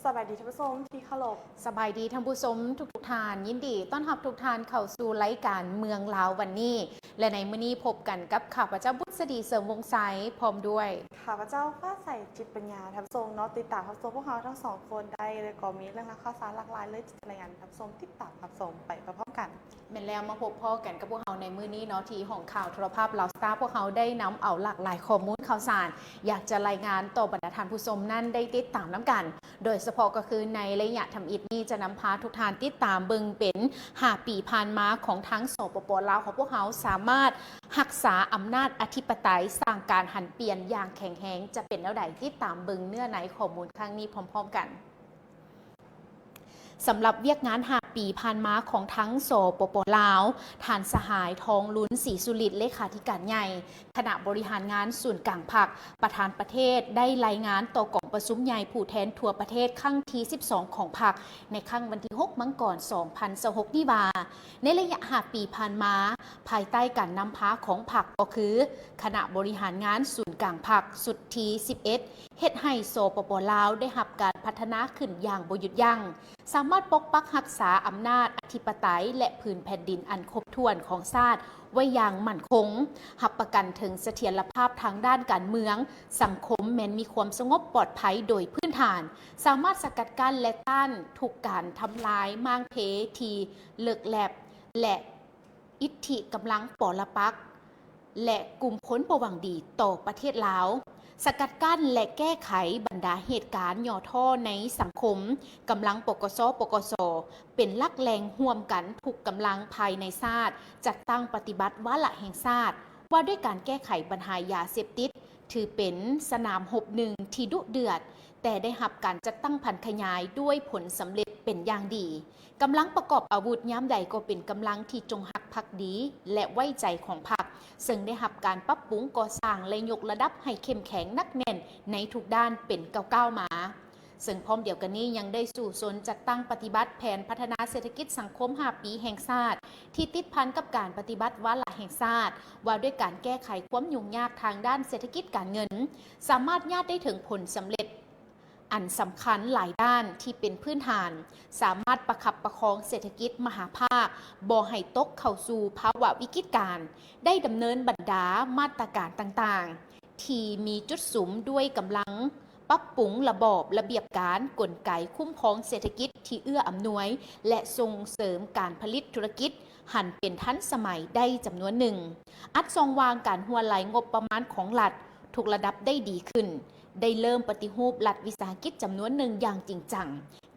สบายดีท่านผู้ชมที่เคารพสบายดีท่านผู้ชมทุกท่านยินดีต้อนรับทุกท่านเข้าสู่รายการเมืองลาววันนี้และในมื้อนี้พบกันกับข้าพเจ้าบุษดีเสริมวงศ์ไซพร้อมด้วยข้าพเจ้าฟ้าใสจิตปัญญาท่านผู้ชมเนาะติดตามรับชมพวกเราทั้งสองคนได้เลยก็มีเรื่องราวข่าวสารหลากหลายเลยจิตรายงานท่านผู้ชมติดตามรับชมไปพร้อมๆกันแม่นแล้วมาพบพ่อกันกับพวกเราในมื้อนี้เนาะที่ของข่าวโทรภาพลาวสตาร์พวกเราได้นำเอาหลากหลายข้อมูลข่าวสารอยากจะรายงานต่อบรรดาท่านผู้ชมนั่นได้ติดตามน้ำกันโดยเฉพาะก็คือในระยะทำอิฐนี้จะนำพาทุกท่านติดตามเบิ่งเป็น5 ปีผ่านมาของทั้งสปป.ลาวของพวกเขาสามารถรักษาอำนาจอธิปไตยสร้างการหันเปลี่ยนอย่างแข็งแรงจะเป็นแล้วใดติดตามเบิ่งเนื้อในข้อมูลครั้งนี้พร้อมๆกันสำหรับเวียกงาน5 ปีผ่านมาของทั้งสปป.ลาวฐานสหายทองลุ้นศรีสุริตเลขาธิการใหญ่คณะบริหารงานศูนย์กลางภาคประธานประเทศได้รายงานต่อกองประชุมใหญ่ผู้แทนทั่วประเทศครั้งที่12ของพรรคในครั้งวันที่6มังกร2026นี้ว่าในระยะ5 ปีผ่านมาภายใต้การนำพาของพรรคก็คือคณะบริหารงานศูนย์กลางภาคสุดที่11เฮ็ดให้สปป.ลาวได้รับการพัฒนาขึ้นอย่างบ่หยุดยั้งสามารถปกปักรักษาอำนาจอธิปไตยและพื้นแผ่นดินอันครบถ้วนของชาติไว้อย่างมั่นคงรับประกันถึงเสถียรภาพทางด้านการเมืองสังคมแม้นมีความสงบปลอดภัยโดยพื้นฐานสามารถสกัดกั้นและต้านทุกการทำลายม่างเพทีเลิกแลบและอิทธิกำลังปรปักษ์และกลุ่มคนบ่หวังดีต่อประเทศลาวสกัดกั้นและแก้ไขบรรดาเหตุการณ์ย่อท่อในสังคมกำลังปกส.ปกส.เป็นลักแรงห่วมกันทุกกำลังภายในชาติจัดตั้งปฏิบัติวาระแห่งชาติว่าด้วยการแก้ไขปัญหายาเสพติดถือเป็นสนามรบหนึ่งที่ดุเดือดแต่ได้รับการจัดตั้งพันขยายด้วยผลสำเร็จเป็นอย่างดีกำลังประกอบอาวุธย้ำใดก็เป็นกำลังที่จงรักภักดีและไว้ใจของพรรคซึ่งได้รับการปรับปรุงก่อสร้างและยกระดับให้เข้มแข็งนักแน่นในทุกด้านเป็นก้าวมาซึ่งพร้อมเดียวกันนี้ยังได้สู่สนจัดตั้งปฏิบัติแผนพัฒนาเศรษฐกิจสังคม5 ปีแห่งชาติที่ติดพันกับการปฏิบัติวาระแห่งชาติว่าด้วยการแก้ไขความยุ่งยากทางด้านเศรษฐกิจการเงินสามารถญาติได้ถึงผลสำเร็จอันสำคัญหลายด้านที่เป็นพื้นฐานสามารถประคับประคองเศรษฐกิจมหาภาคบ่ให้ตกเข้าสู่ภาวะวิกฤตการณ์ได้ดำเนินบรรดามาตรการต่างๆที่มีจุดสุมด้วยกำลังปรับปรุงระบอบระเบียบการกลไกคุ้มครองเศรษฐกิจที่เอื้ออำนวยและส่งเสริมการผลิตธุรกิจหันเป็นทันสมัยได้จำนวนหนึ่งอัดทรงวางการหัวไหลงบประมาณของรัฐทุกระดับได้ดีขึ้นได้เริ่มปฏิรูปรัฐวิสาหกิจจำนวนหนึ่งอย่างจริงจัง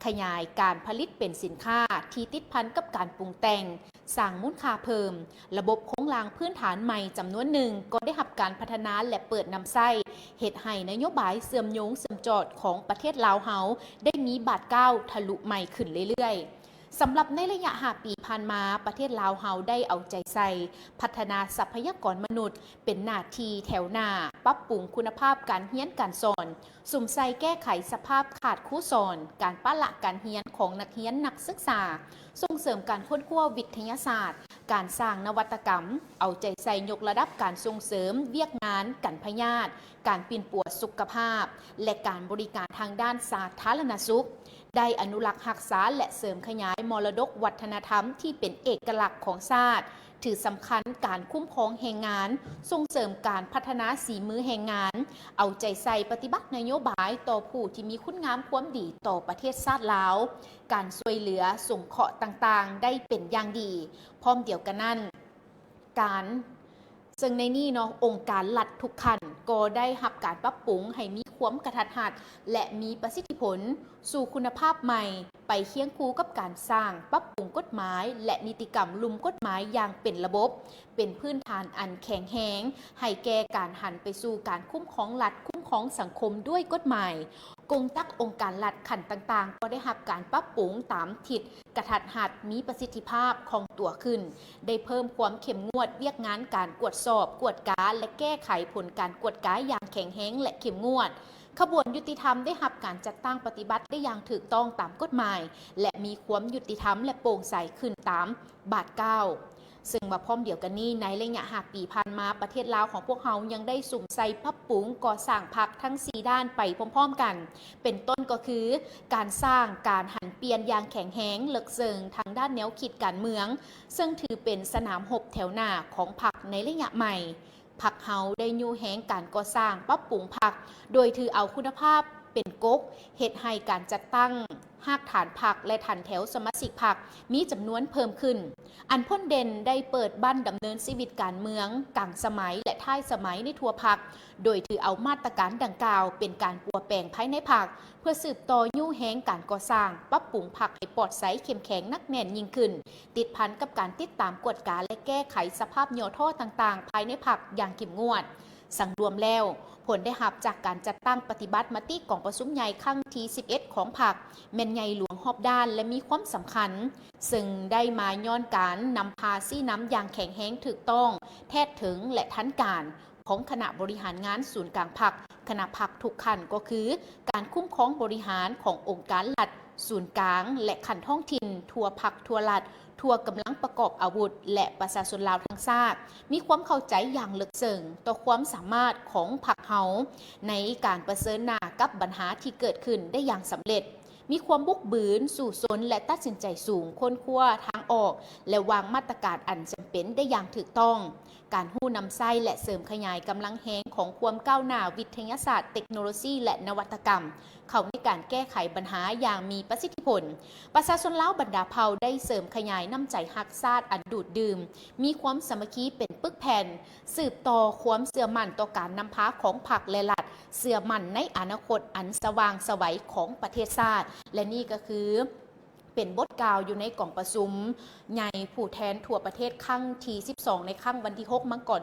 ขยายการผลิตเป็นสินค้าที่ติดพันกับการปรุงแต่งสร้างมูลค่าเพิ่มระบบโครงสร้างพื้นฐานใหม่จำนวนหนึ่งก็ได้รับการพัฒนาและเปิดนำไส้เหตุให้นโยบายเสื่อมโยงเสื่อมจอดของประเทศลาวเฮาได้มีบาดก้าวทะลุใหม่ขึ้นเรื่อยๆสำหรับในระยะ5 ปีผ่านมาประเทศลาวเฮาได้เอาใจใส่พัฒนาทรัพยากรมนุษย์เป็นหน้าที่แถวหน้าปรับปรุงคุณภาพการเรียนการสอนสุ่มใส่แก้ไขสภาพขาดครูสอนการปะละการเรียนของนักเรียนนักศึกษาส่งเสริมการค้นคว้าวิทยาศาสตร์การสร้างนวัตกรรมเอาใจใส่ยกระดับการส่งเสริมเวียกงานการพยาธิการปีนป่วยสุขภาพและการบริการทางด้านสาธารณสุขได้อนุรักษ์รักษาและเสริมขยายมรดกวัฒนธรรมที่เป็นเอกลักษณ์ของชาติถือสำคัญการคุ้มครองแรงงานส่งเสริมการพัฒนาสีมือแรงงานเอาใจใส่ปฏิบัตินโยบายต่อผู้ที่มีคุณงามความดีต่อประเทศชาติลาวการช่วยเหลือสงเคราะห์ต่างๆได้เป็นอย่างดีพร้อมเดียวกันนั้นการซึ่งในนี้เนาะองค์การรัฐทุกขั้นก็ได้รับการปรับปรุงให้มีความกระทัดรัดและมีประสิทธิผลสู่คุณภาพใหม่ไปเคียงคู่กับการสร้างปรับปรุงกฎหมายและนิติกรรมลุ่มกฎหมายอย่างเป็นระบบเป็นพื้นฐานอันแข็งแรงให้แก่การหันไปสู่การคุ้มครองรัฐคุ้มครองสังคมด้วยกฎหมายกงตักองค์การรัฐขันต่างๆก็ได้รับการปรับปรุงตามทิศกระทัดรัดมีประสิทธิภาพคล่องตัวขึ้นได้เพิ่มความเข้มงวดเวียกงานการกวดสอบกวดกาและแก้ไขผลการกวดกาอย่างแข็งแรงและเข้มงวดขบวนยุติธรรมได้รับการจัดตั้งปฏิบัติได้อย่างถูกต้องตามกฎหมายและมีความยุติธรรมและโปร่งใสขึ้นตามบาทเก้า ซึ่งมาพร้อมเดียวกันนี้ในระยะ5 ปีผ่านมาประเทศลาวของพวกเขายังได้สุ่มใส่ปรับปรุงก่อสร้างพรรคทั้ง4ด้านไปพร้อมๆกันเป็นต้นก็คือการสร้างการหันเปลี่ยนอย่างแข็งแรงเลิกเซิงทางด้านแนวคิดการเมืองซึ่งถือเป็นสนามรบแถวหน้าของพรรคในระยะใหม่พรรคเฮาได้ยูแหงการก่อสร้างปรับปรุงพรรคโดยถือเอาคุณภาพเป็นก๊กเหตุให้การจัดตั้งหากฐานพรรคและฐานแถวสมาชิกพรรคมีจำนวนเพิ่มขึ้นอันพ้นเด่นได้เปิดบ้านดำเนินชีวิตการเมืองกลางสมัยและท้ายสมัยในทั่วพรรคโดยถือเอามาตรการดังกล่าวเป็นการปัวแปลงภายในพรรคเพื่อสืบต่อยุ่แหงการก่อสร้างปรับปรุงพรรคให้ปลอดใสเข้มแข็งนักแน่นยิ่งขึ้นติดพันกับการติดตามกฎการและแก้ไขสภาพโยโทษต่างๆภายในพรรคอย่างเข้มงวดสังรวมแล้วผลได้รับจากการจัดตั้งปฏิบัติมติกองประชุมใหญ่ครั้งที่11ของพรรคแม่นใหญ่หลวงหอบด้านและมีความสำคัญซึ่งได้มาย้อนการนำพาซี่น้ำอย่างแข็งแรงถูกต้องแท้ถึงและทันการของคณะบริหารงานศูนย์กลางพรรคคณะพรรคทุกขั้นก็คือการคุ้มครองบริหารขององค์การรัฐศูนย์กลางและขันท้องถิ่นทั่วพรรคทั่วรัฐทั่วกำลังประกอบอาวุธและประชาชนลาวทั้งชาติมีความเข้าใจอย่างลึกซึ้งต่อความสามารถของพรรคเฮาในการประเสริญหน้ากับปัญหาที่เกิดขึ้นได้อย่างสำเร็จมีความบุกบืนสู่สนและตัดสินใจสูงค้นคว้าทางออกและวางมาตรการอันจำเป็นได้อย่างถูกต้องการหู้นำไส้และเสริมขยายกำลังแหงของความก้าวหน้าวิทยาศาสตร์เทคโนโลยีและนวัตกรรมเข้าในการแก้ไขปัญหาอย่างมีประสิทธิผลประชาชนลาวบรรดาเผ่าได้เสริมขยายน้ำใจฮักชาติอันดูดดื่มมีความสามัคคีเป็นปึกแผ่นสืบต่อความเสื่อมั่นต่อการนำพาของพรรคและรัฐเสื่อมั่นในอนาคตอันสว่างไสวของประเทศชาติและนี่ก็คือเป็นบทกล่าวอยู่ในกล่องประชุมใหญ่ผู้แทนทั่วประเทศครั้งที่12ในครั้งวันที่6 มังกร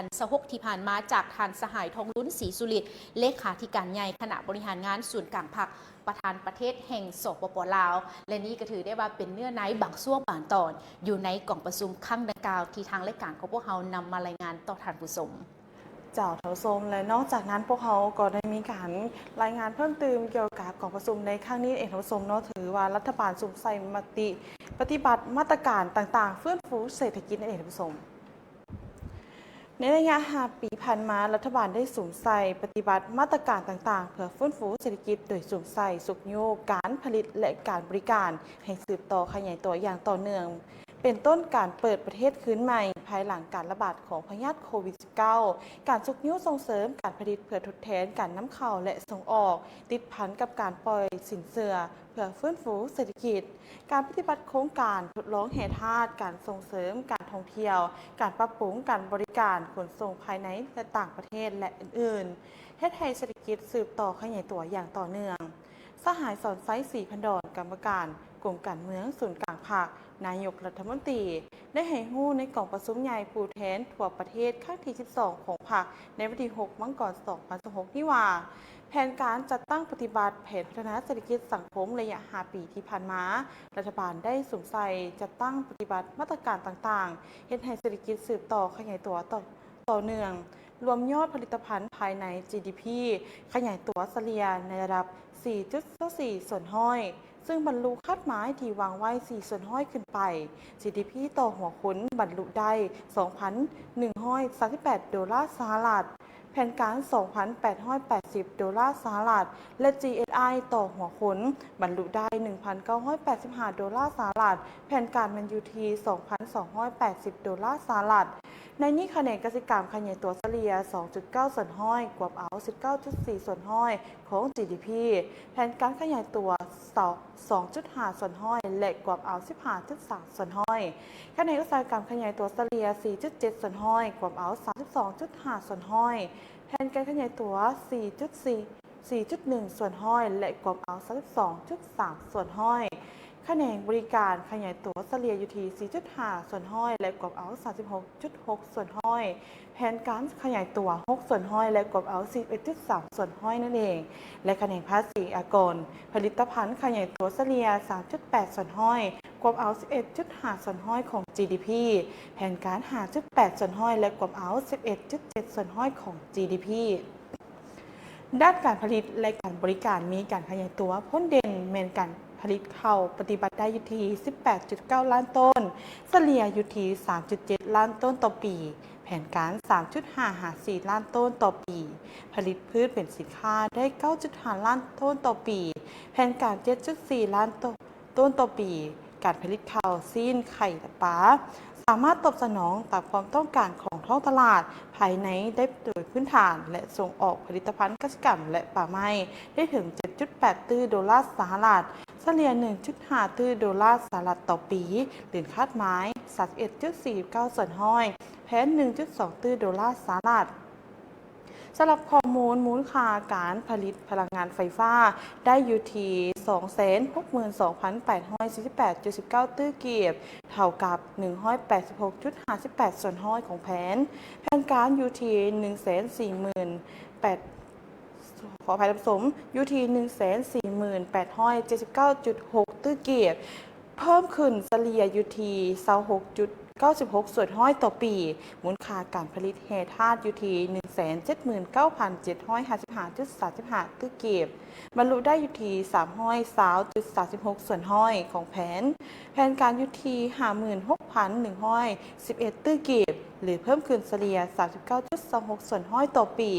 2026ที่ผ่านมาจากทานสหายทองลุ้นศรีสุริตเลขาธิการใหญ่คณะบริหารงานศูนย์กลางพรรคประธานประเทศแห่งสปป.ลาวและนี่ก็ถือได้ว่าเป็นเนื้อในบางช่วงบางตอนอยู่ในกล่องประชุมครั้งดังกล่าวที่ทางรายการของพวกเรานำมารายงานต่อท่านผู้ชมเจ้าเถาส้มและนอกจากนั้นพวกเขาก็ได้มีการรายงานเพิ่มเติมเกี่ยวกับกองประชุมในครั้งนี้เองเถาส้มเนาะถือว่ารัฐบาลสุ่มใส่มติปฏิบัติมาตรการต่างๆฟื้นฟูเศรษฐกิจนั่นเองเถาส้มในระยะ5 ปีผ่านมารัฐบาลได้สุ่มใส่ปฏิบัติมาตรการต่างๆเพื่อฟื้นฟูเศรษฐกิจโดยสุ่มใส่สุกโยกการผลิตและการบริการให้สืบต่อขยายตัวอย่างต่อเนื่องเป็นต้นการเปิดประเทศคืนใหม่ภายหลังการระบาดของพยาธิโควิด -19 การสุกยุส่งเสริมการผลิตเพื่อทดแทนการนำเข้าและส่งออกติดพันกับการปล่อยสินเชื่อเพื่อฟื้นฟูเศรษฐกิจการปฏิบัติโครงการทดลองแห่ธาตุการส่งเสริมการท่องเที่ยวการปรับปรุงการบริการขนส่งภายในและต่างประเทศและอื่นๆเฮ็ดให้เศรษฐกิจสืบต่อขยายตัวอย่างต่อเนื่องสหายสอนไซศรีพันดอนกรรมการกรมการเมืองศูนย์กลางภาคนายกรัฐมนตรีได้ให้ฮู้ในกล่องประชุมใหญ่ผู้แทนทั่วประเทศครั้งที่12ของพรรคในวันที่6 มังกร 2026ที่ว่าแผนการจัดตั้งปฏิบัติแผนพัฒนาเศรษฐกิจสังคมระยะ5 ปีที่ผ่านมารัฐบาลได้สุ่มใส่จัดตั้งปฏิบัติมาตรการต่างๆเฮ็ดให้เศรษฐกิจสืบต่อขยายตัวต่อเนื่องรวมยอดผลิตภัณฑ์ภายใน GDP ขยายตัวเฉลี่ยในระดับ 4.4 ส่วนห้อยซึ่งบรรลุคาดหมายที่วางไว้ 4 ส่วนห้อยขึ้นไป GDP ต่อหัวคนบรรลุได้ 2,138 ดอลลาร์สหรัฐแผนการ 2,880 ดอลลาร์สหรัฐและ GSI ต่อหัวคนบรรลุได้ 1,985 ดอลลาร์สหรัฐแผนการมันอยู่ที่ 2,280 ดอลลาร์สหรัฐในนี้คะแนนกสิกรรมขยายตัวเฉลี่ย 2.9 ส่วนห้อยกว่าเอา 19.4 ส่วนห้อยของ GDP แผนการขยายตัว 2.5 ส่วนห้อยและกว่าเอา 15.3 ส่วนห้อยคะแนนอุตสาหกรรมขยายตัวเฉลี่ย 4.7 ส่วนห้อยกว่าเอา 32.5 ส่วนห้อยแผนการขยายตัว 4.1 ส่วนห้อยและกว่าเอา 32.3 ส่วนห้อยคะแนนบริการขยายตัวเฉลี่ยอยู่ที่ 4.5 ส่วนห้อยและกว่าเอา 36.6 ส่วนห้อยแผนการขยายตัว 6 ส่วนห้อยและกว่าเอา 11.3 ส่วนห้อยนั่นเองและคะแนนภาษีอากรผลิตภัณฑ์ขยายตัวเฉลี่ย 3.8 ส่วนห้อยกว่าเอา 11.5 ส่วนห้อยของ GDP แผนการ 5.8 ส่วนห้อยและกว่าเอา 11.7 ส่วนห้อยของ GDPด้านการผลิตและการบริการมีการขยายตัวพ้นเด่นแมนการ ผลิตข้าวปฏิบัติได้อยู่ที่ 18.9 ล้านต้นเฉลี่ยอยู่ที่ 3.7 ล้านต้นต่อปีแผนการ 3.554 ล้านต้นต่อปีผลิตพืชเป็นสินค้าได้ 9.5 ล้านต้นต่อปีแผนการ 7.4 ล้านต้นต่อปีการผลิตข้าวซีนไข่และปลาสามารถตอบสนองตามความต้องการของท้องตลาดภายในได้โดยพื้นฐานและส่งออกผลิตภัณฑ์เกษตรกรรมและป่าไม้ได้ถึง 7.8 ตื้อดอลลาร์สหรัฐเฉลี่ย 1.5 ตื้อดอลลาร์สหรัฐต่อปีหรือคาดหมาย 31.49 ส่วนห้อยแผน 1.2 ตื้อดอลลาร์สหรัฐสำหรับข้อมูลมูลค่าการผลิตพลังงานไฟฟ้าได้อยู่ที่ 262,848.19 ตื้อเกียบเท่ากับ 186.58 ส่วนห้อยของแผนการอยู่ที่ 148,000 ขออภัยท่านผู้ชมอยู่ที่ 148,779.6 ตื้อเกียบเพิ่มขึ้นเฉลี่ยอยู่ที่ 96.96 ส่วนห้อยต่อปีมูลค่าการผลิตแห่ธาตุอยู่ที่ 179,755.35 ตื้อเก็บบรรลุได้อยู่ที่ 320.36 ส่วนห้อยของแผนการอยู่ที่ 56,111 ตื้อเก็บหรือเพิ่มขึ้นเฉลี่ย 39.26 ส่วนห้อยต่อปี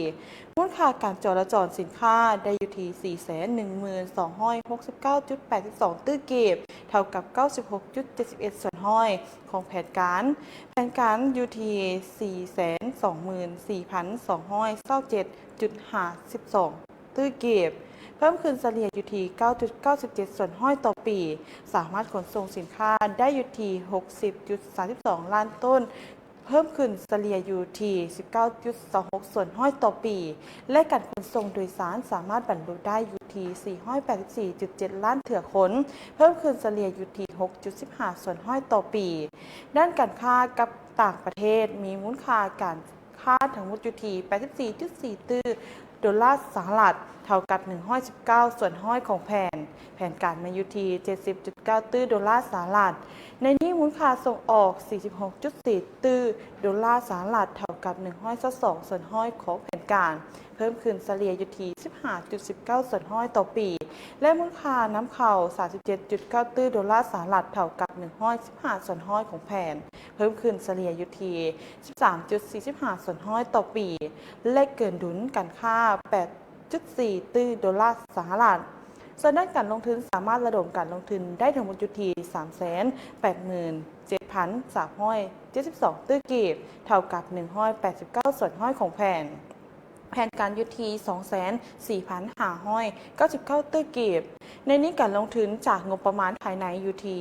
มูลค่าการจราจรสินค้าได้อยู่ที่ 412,269.82 ตื้อเก็บเท่ากับ 96.71 ส่วนห้อยของแผนการอยู่ที่ 424,227.52 ตื้อเก็บเพิ่มขึ้นเฉลี่ยอยู่ที่ 9.97 ส่วนห้อยต่อปีสามารถขนส่งสินค้าได้อยู่ที่ 60.32 ล้านต้นเพิ่มขึ้นเฉลี่ยอยู่ที่ 19.26 ส่วนห้อยต่อปีและการขนส่งโดยสารสามารถบรรลุได้อยู่ที่ 484.7 ล้านเถื่อขนเพิ่มขึ้นเฉลี่ยอยู่ที่ 6.15 ส่วนห้อยต่อปีด้านการค้ากับต่างประเทศมีมูลค่าการค้าทั้งหมดอยู่ที่ 84.4 ตื้อดอลลาร์สหรัฐเท่ากับ 119 ส่วนห้อยของแผนการมาอยู่ที่ 70.9 ตื้อดอลลาร์สหรัฐในนี้มูลค่าส่งออก 46.4 ตื้อดอลลาร์สหรัฐเท่ากับ 122 ส่วนห้อยของแผนการเพิ่มขึ้นเฉลี่ยอยู่ที่ 15.19 ส่วนห้อยต่อปีและมูลค่าน้ำเข้า 37.9 ตื้อดอลลาร์สหรัฐเท่ากับ 115 ส่วนห้อยของแผนเพิ่มขึ้นเฉลี่ยอยู่ที่ 13.45 ส่วนห้อยต่อปีและเกินดุลการค้า 8.4 ตื้อดอลลาร์สหรัฐส่วนด้านการลงทุนสามารถระดมการลงทุนได้ทั้งหมดอยู่ที่ 387,372 ตื้อเก็บเท่ากับ 189 ส่วนห้อยของแผนการอยู่ที่ 24,599 ตื้อเก็บในนี้การลงทุนจากงบประมาณภายในอยู่ที่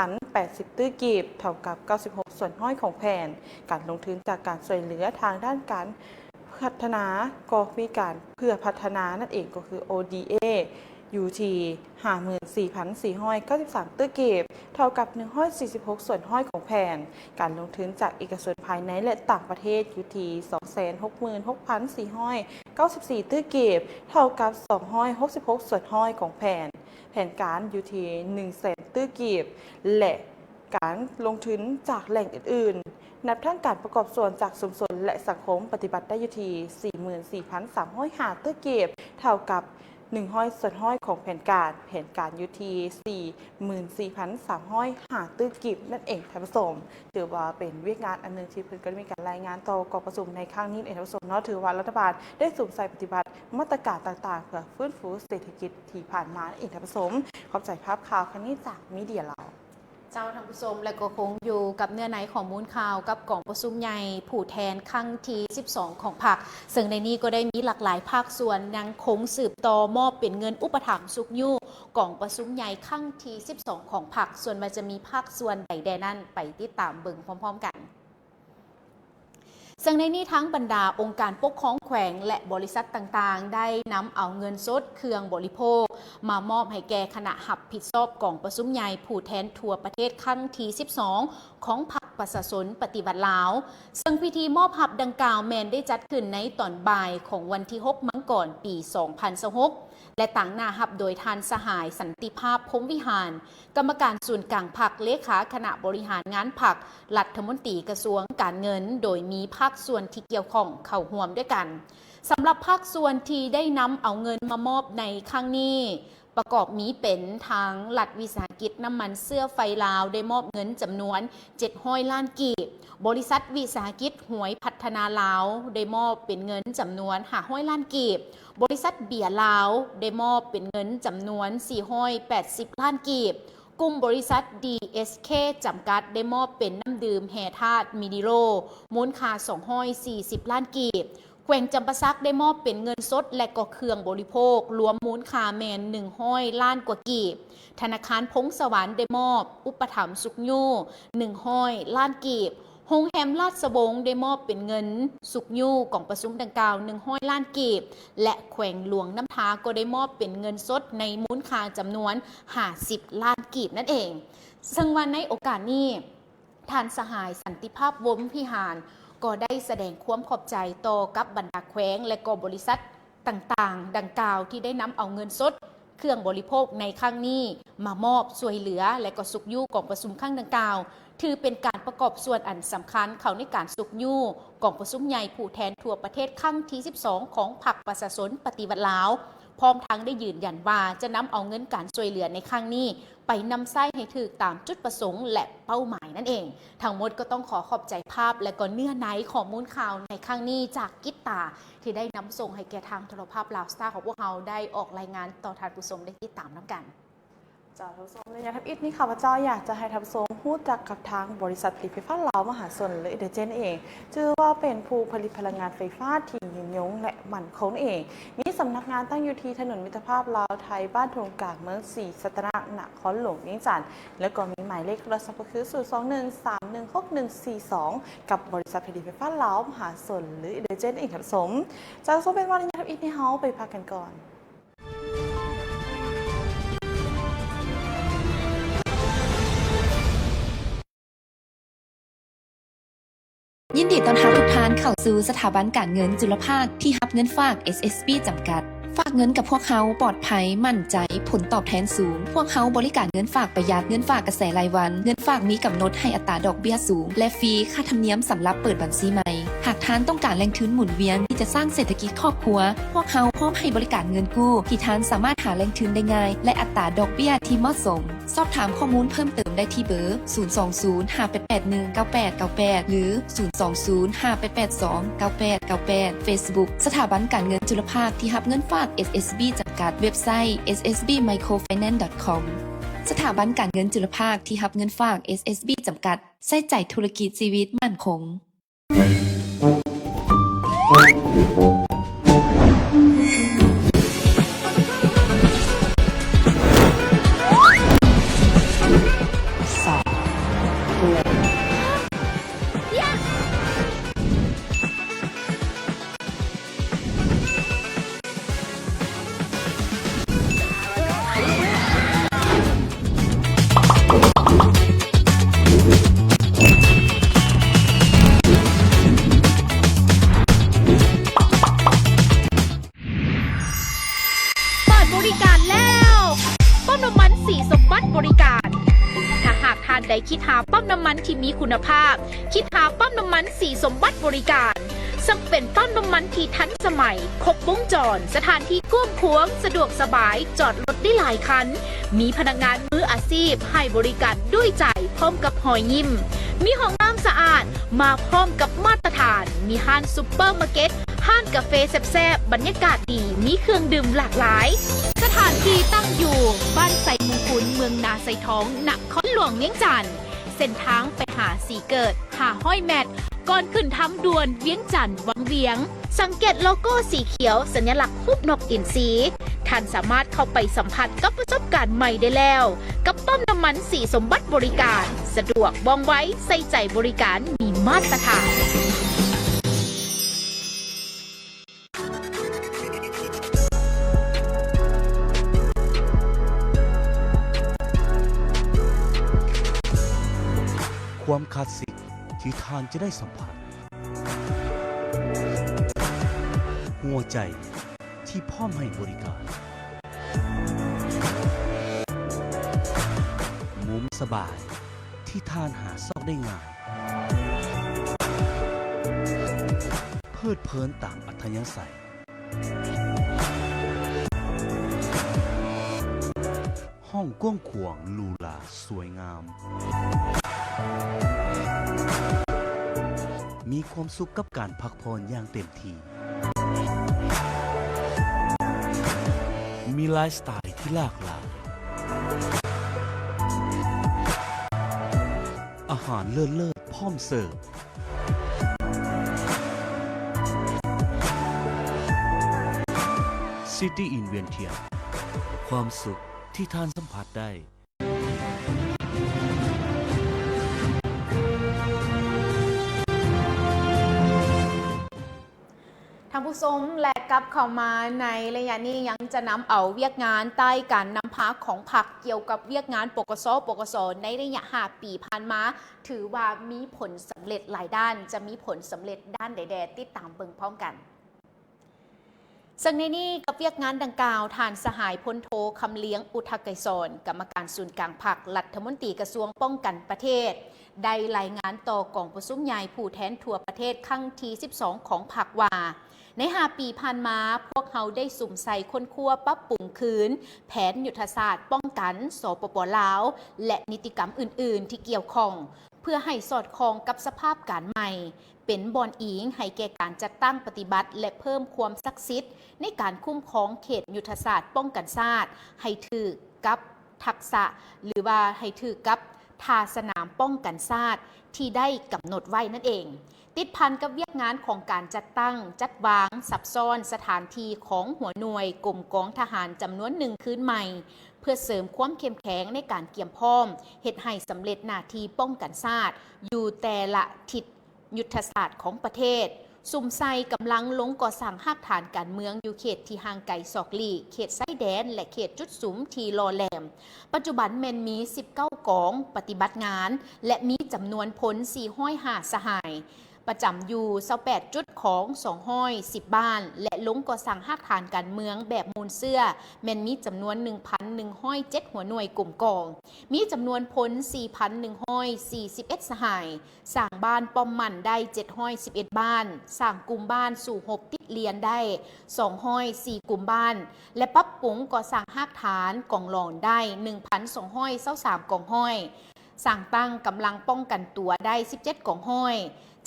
22,080 ตื้อเก็บเท่ากับ 96 ส่วนห้อยของแผนการลงทุนจากการช่วยเหลือทางด้านการพัฒนาก็มีการเพื่อพัฒนานั่นเองก็คือ ODA อยู่ที่ 54,493 ตื้อเก็บเท่ากับ 146 ส่วนห้อยของแผนการลงทุนจากเอกชนภายในและต่างประเทศอยู่ที่ 266,494 ตื้อเก็บเท่ากับ 266 ส่วนห้อยของแผนการอยู่ที่ 100,000 ตื้อเก็บและการลงทุนจากแหล่งอื่นๆนับทั้งการประกอบส่วนจากชุมชนและสังคมปฏิบัติได้อยู่ที่ 44,305 ตื้อเก็บเท่ากับ100 ส่วนห้อยของแผนการอยู่ที่ 44,305 ตื้อเก็บนั่นเองท่านผู้ชมถือว่าเป็นวิธีการอันหนึ่งที่เพิ่นก็มีการรายงานต่อกองประชุมในครั้งนี้ท่านผู้ชมเนาะถือว่ารัฐบาลได้สุ่มใส่ปฏิบัติมาตรการต่างๆเพื่อฟื้นฟูเศรษฐกิจที่ผ่านมาท่านผู้ชมขอบใจภาพข่าวครั้งนี้จากมีเดียเราเจ้าท่านผู้ชมและก็คงอยู่กับเนื้อในของมูลข่าวกับกองประชุมใหญ่ผู้แทนครั้งที่12ของพรรคซึ่งในนี้ก็ได้มีหลากหลายภาคส่วนยังคงสืบต่อมอบเป็นเงินอุปถัมภ์สุขยู่กองประชุมใหญ่ครั้งที่12ของพรรคส่วนมันจะมีภาคส่วนใดๆนั้นไปติดตามเบิ่งพร้อมๆกันซึ่งในนี้ทั้งบรรดาองค์การปกครองแขวงและบริษัทต่างๆได้นำเอาเงินสดเครื่องบริโภคมามอบให้แก่คณะหับผิดชอบกองประชุมใหญ่ผู้แทนทั่วประเทศครั้งที่12ของพรรคประชาชนปฏิบัติลาวซึ่งพิธีมอบหับดังกล่าวแมนได้จัดขึ้นในตอนบ่ายของวันที่6มังกรปี 2026และต่างหน้าหับโดยท่านสหายสันติภาพพรหมวิหารกรรมการส่วนกลางพรรคเลขาคณะบริหารงานพรรครัฐมนตรีกระทรวงการเงินโดยมีภาคส่วนที่เกี่ยวข้องเข้าร่วมด้วยกันสำหรับภาคส่วนที่ได้นำเอาเงินมามอบในครั้งนี้ ประกอบมีเป็นทางหลัดวิสาหกิจน้ำมันเสื้อไฟลาวได้มอบเงินจำนวน700 ล้านกีบบริษัทวิสาหกิจหวยพัฒนาลาวได้มอบเป็นเงินจำนวน500 ล้านกีบบริษัทเบียร์ลาวได้มอบเป็นเงินจำนวน480 ล้านกีบกลุ่มบริษัท DSK จำกัดได้มอบเป็นน้ำดื่มแห่ธาตุมินิโรมูลค่า240 ล้านกีบแขวงจำปาสักได้มอบเป็นเงินสดและก็เครื่องบริโภครวมมูลค่าแมน100 ล้านกว่ากีบธนาคารพงสวรรค์ได้มอบอุปถัมภ์สุขยู100 ล้านกีบโรงแรมลาดสบงได้มอบเป็นเงินสุขยูกล่องประชุมดังกล่าว100 ล้านกีบและแขวงหลวงน้ำทาก็ได้มอบเป็นเงินสดในมูลค่าจำนวน50 ล้านกีบนั่นเองซึ่งวันในโอกาสนี้ท่านสหายสันติภาพวงศ์พิหารก็ได้แสดงความขอบใจต่อกับบรรดาแขวงและก็บริษัทต่างๆดังกล่าวที่ได้นำเอาเงินสดเครื่องบริโภคในครั้งนี้มามอบช่วยเหลือและก็สุขยู่กองประชุมครั้งดังกล่าวถือเป็นการประกอบส่วนอันสำคัญเข้าในการสุขยู่กองประชุมใหญ่ผู้แทนทั่วประเทศครั้งที่ 12 ของพรรคประชาชนปฏิวัติลาวพร้อมทั้งได้ยืนยันว่าจะนำเอาเงินการช่วยเหลือในครั้งนี้ไปนำไส้ให้ถึกตามจุดประสงค์และเป้าหมายนั่นเองทั้งหมดก็ต้องขอขอบใจภาพและก็เนื้อในข้อมูลข่าวในครั้งนี้จากกิตตาที่ได้นำส่งให้แก่ทางโทรภาพลาวสตาร์ของพวกเราได้ออกรายงานต่อทานผู้ชมได้ติดตามน้ำกันจากทับส้มในยาทับอิฐนี่ข้าพเจ้าอยากจะให้ทับส้มพูดจากกับทางบริษัทผลิตไฟฟ้าลาวมหาชนหรือเอเดเจนเองชื่อว่าเป็นผู้ผลิตพลังงานไฟฟ้าที่ยืนยงและมั่นคงเองมีสำนักงานตั้งอยู่ที่ถนนมิตรภาพลาวไทยบ้านทงกลางเมืองศรีสัตนะนครหลวงเวียงจันทร์แล้วก็มีหมายเลขโทรศัพท์ก็คือ021316142กับบริษัทผลิตไฟฟ้าลาวมหาชนหรือเอเดเจนเองทับส้มจากส้มเป็นวันในยาทับอิฐนี่เฮาไปพักกันก่อนยินดีต้อนรับทุกท่านเข้าสู่สถาบันการเงินจุลภาคที่รับเงินฝาก SSB จำกัดฝากเงินกับพวกเขาปลอดภัยมั่นใจผลตอบแทนสูงพวกเขาบริการเงินฝากประหยัดเงินฝากกระแสรายวันเงินฝากมีกำหนดให้อัตราดอกเบี้ยสูงและฟรีค่าธรรมเนียมสำหรับเปิดบัญชีใหม่หากท่านต้องการแหล่งทุนหมุนเวียนที่จะสร้างเศรษฐกิจครอบครัวพวกเขาพร้อมให้บริการเงินกู้ที่ท่านสามารถหาแหล่งทุนได้ง่ายและอัตราดอกเบี้ยที่เหมาะสมสอบถามข้อมูลเพิ่มเติมได้ที่เบอร์020-5881-9898หรือ020-5882-9898 Facebook สถาบันการเงินจุลภาคที่รับเงินฝาก SSB จำกัดเว็บไซต์ ssbmicrofinance.com สถาบันการเงินจุลภาคที่รับเงินฝาก SSB จำกัดใส่ใจธุรกิจชีวิตมั่นคงใดคิดหาปั๊มน้ำมันที่มีคุณภาพคิดหาปั๊มน้ำมันสีสมบัติบริการซึ่งเป็นปั๊มน้ำมันที่ทันสมัยครบวงจรสถานที่กว้างขวางสะดวกสบายจอดรถได้หลายคันมีพนักงานมืออาชีพให้บริการด้วยใจพร้อมกับหอยยิ้มมีห้องน้ำสะอาดมาพร้อมกับมาตรฐานมีห้างซุปเปอร์มาร์เก็ตห้างกาแฟแซ่บๆบรรยากาศดีมีเครื่องดื่มหลากหลายสถานที่ตั้งอยู่บ้านไสมงคลเมืองนาไซท้องนครหลวงเวียงจันทร์เส้นทางไปหาสีเกิดหาห้อยแมทก่อนขึ้นทางด่วนเวียงจันทร์วังเวียงสังเกตโลโก้สีเขียวสัญลักษณ์รูปนกอินทรีท่านสามารถเข้าไปสัมผัสกับประสบการณ์ใหม่ได้แล้วกับปั๊มน้ำมันสีสมบัติบริการสะดวกว่องไวใส่ใจบริการมีมาตรฐานความคลาสสิกที่ท่านจะได้สัมผัสหัวใจที่พร้อมให้บริการมุมสบายที่ท่านหาซอกได้ง่ายเพลิดเพลินตามอัธยาศัย องกว้างขวางหรูหราสวยงาม มีความสุขกับการพักผ่อนอย่างเต็มที่มีไลฟ์สไตล์ที่หลากหลายอาหารเลิศๆพร้อมเสิร์ฟซิตี้อินเวียนเทียความสุขที่ท่านสัมผัสได้ ทางผู้ชมและกลับเข้ามาในระยะนี้ยังจะนำเอาเวียกงานใต้การนำพาของพรรคเกี่ยวกับเวียกงานปกสในระยะ5 ปีผ่านมาถือว่ามีผลสำเร็จหลายด้านจะมีผลสำเร็จด้านใดๆติดตามเบิ่งพร้อมกันซึ่งในนี้กับเวียกงานดังกล่าวทานสหายพลโทคำเลี้ยงอุทกไกรสอนกรรมการศูนย์กลางพรรครัฐมนตรีกระทรวงป้องกันประเทศได้รายงานต่อกองประชุมใหญ่ผู้แทนทั่วประเทศครั้งที่12ของพรรคว่าใน5 ปีผ่านมาพวกเขาได้สุ่มใส่ค้นคว้าปรับปรุงคืนแผนยุทธศาสตร์ป้องกันสปป.ลาวและนิติกรรมอื่นๆที่เกี่ยวข้องเพื่อให้สอดคล้องกับสภาพการใหม่เป็นบอนอิงให้แก่การจัดตั้งปฏิบัติและเพิ่มความศักดิ์สิทธิ์ในการคุ้มครองเขตยุทธศาสตร์ป้องกันชาติให้ถือกับทักษะหรือว่าให้ถือกับทาสนามป้องกันชาติที่ได้กำหนดไว้นั่นเองติดพันกับเวียกงานของการจัดตั้งจัดวางซับซ้อนสถานที่ของหัวหน่วยกรมกองทหารจำนวนหนึ่งคืนใหม่เพื่อเสริมความเข้มแข็งในการเกี่ยมพร้อมเฮ็ดให้สำเร็จหน้าที่ป้องกันชาติอยู่แต่ละทิศยุทธศาสตร์ของประเทศซุ่มไซกำลังลงก่อสร้างหากฐานการเมืองอยู่เขตที่ห่างไกลศอกลีเขตไส้แดนและเขตจุดสุมทีรอแหลมปัจจุบันแมนมี19กองปฏิบัติงานและมีจำนวนพล405สหายประจำอยู่28จุดของ210บ้านและลงก่อสร้างหากฐานการเมืองแบบมูลเสื้อแม่นมีจำนวน 1,107 หัวหน่วยกลุ่มกองมีจำนวนพล 4,141 สหายสร้างบ้านป้อมมันได้711บ้านสร้างกลุ่มบ้านสู่หบติดเรียนได้204กลุ่มบ้านและปรับปรุงก่อสร้างหากฐานกองหลอนได้ 1,223 กองห้อยสร้างตั้งกำลังป้องกันตัวได้17กองห้อย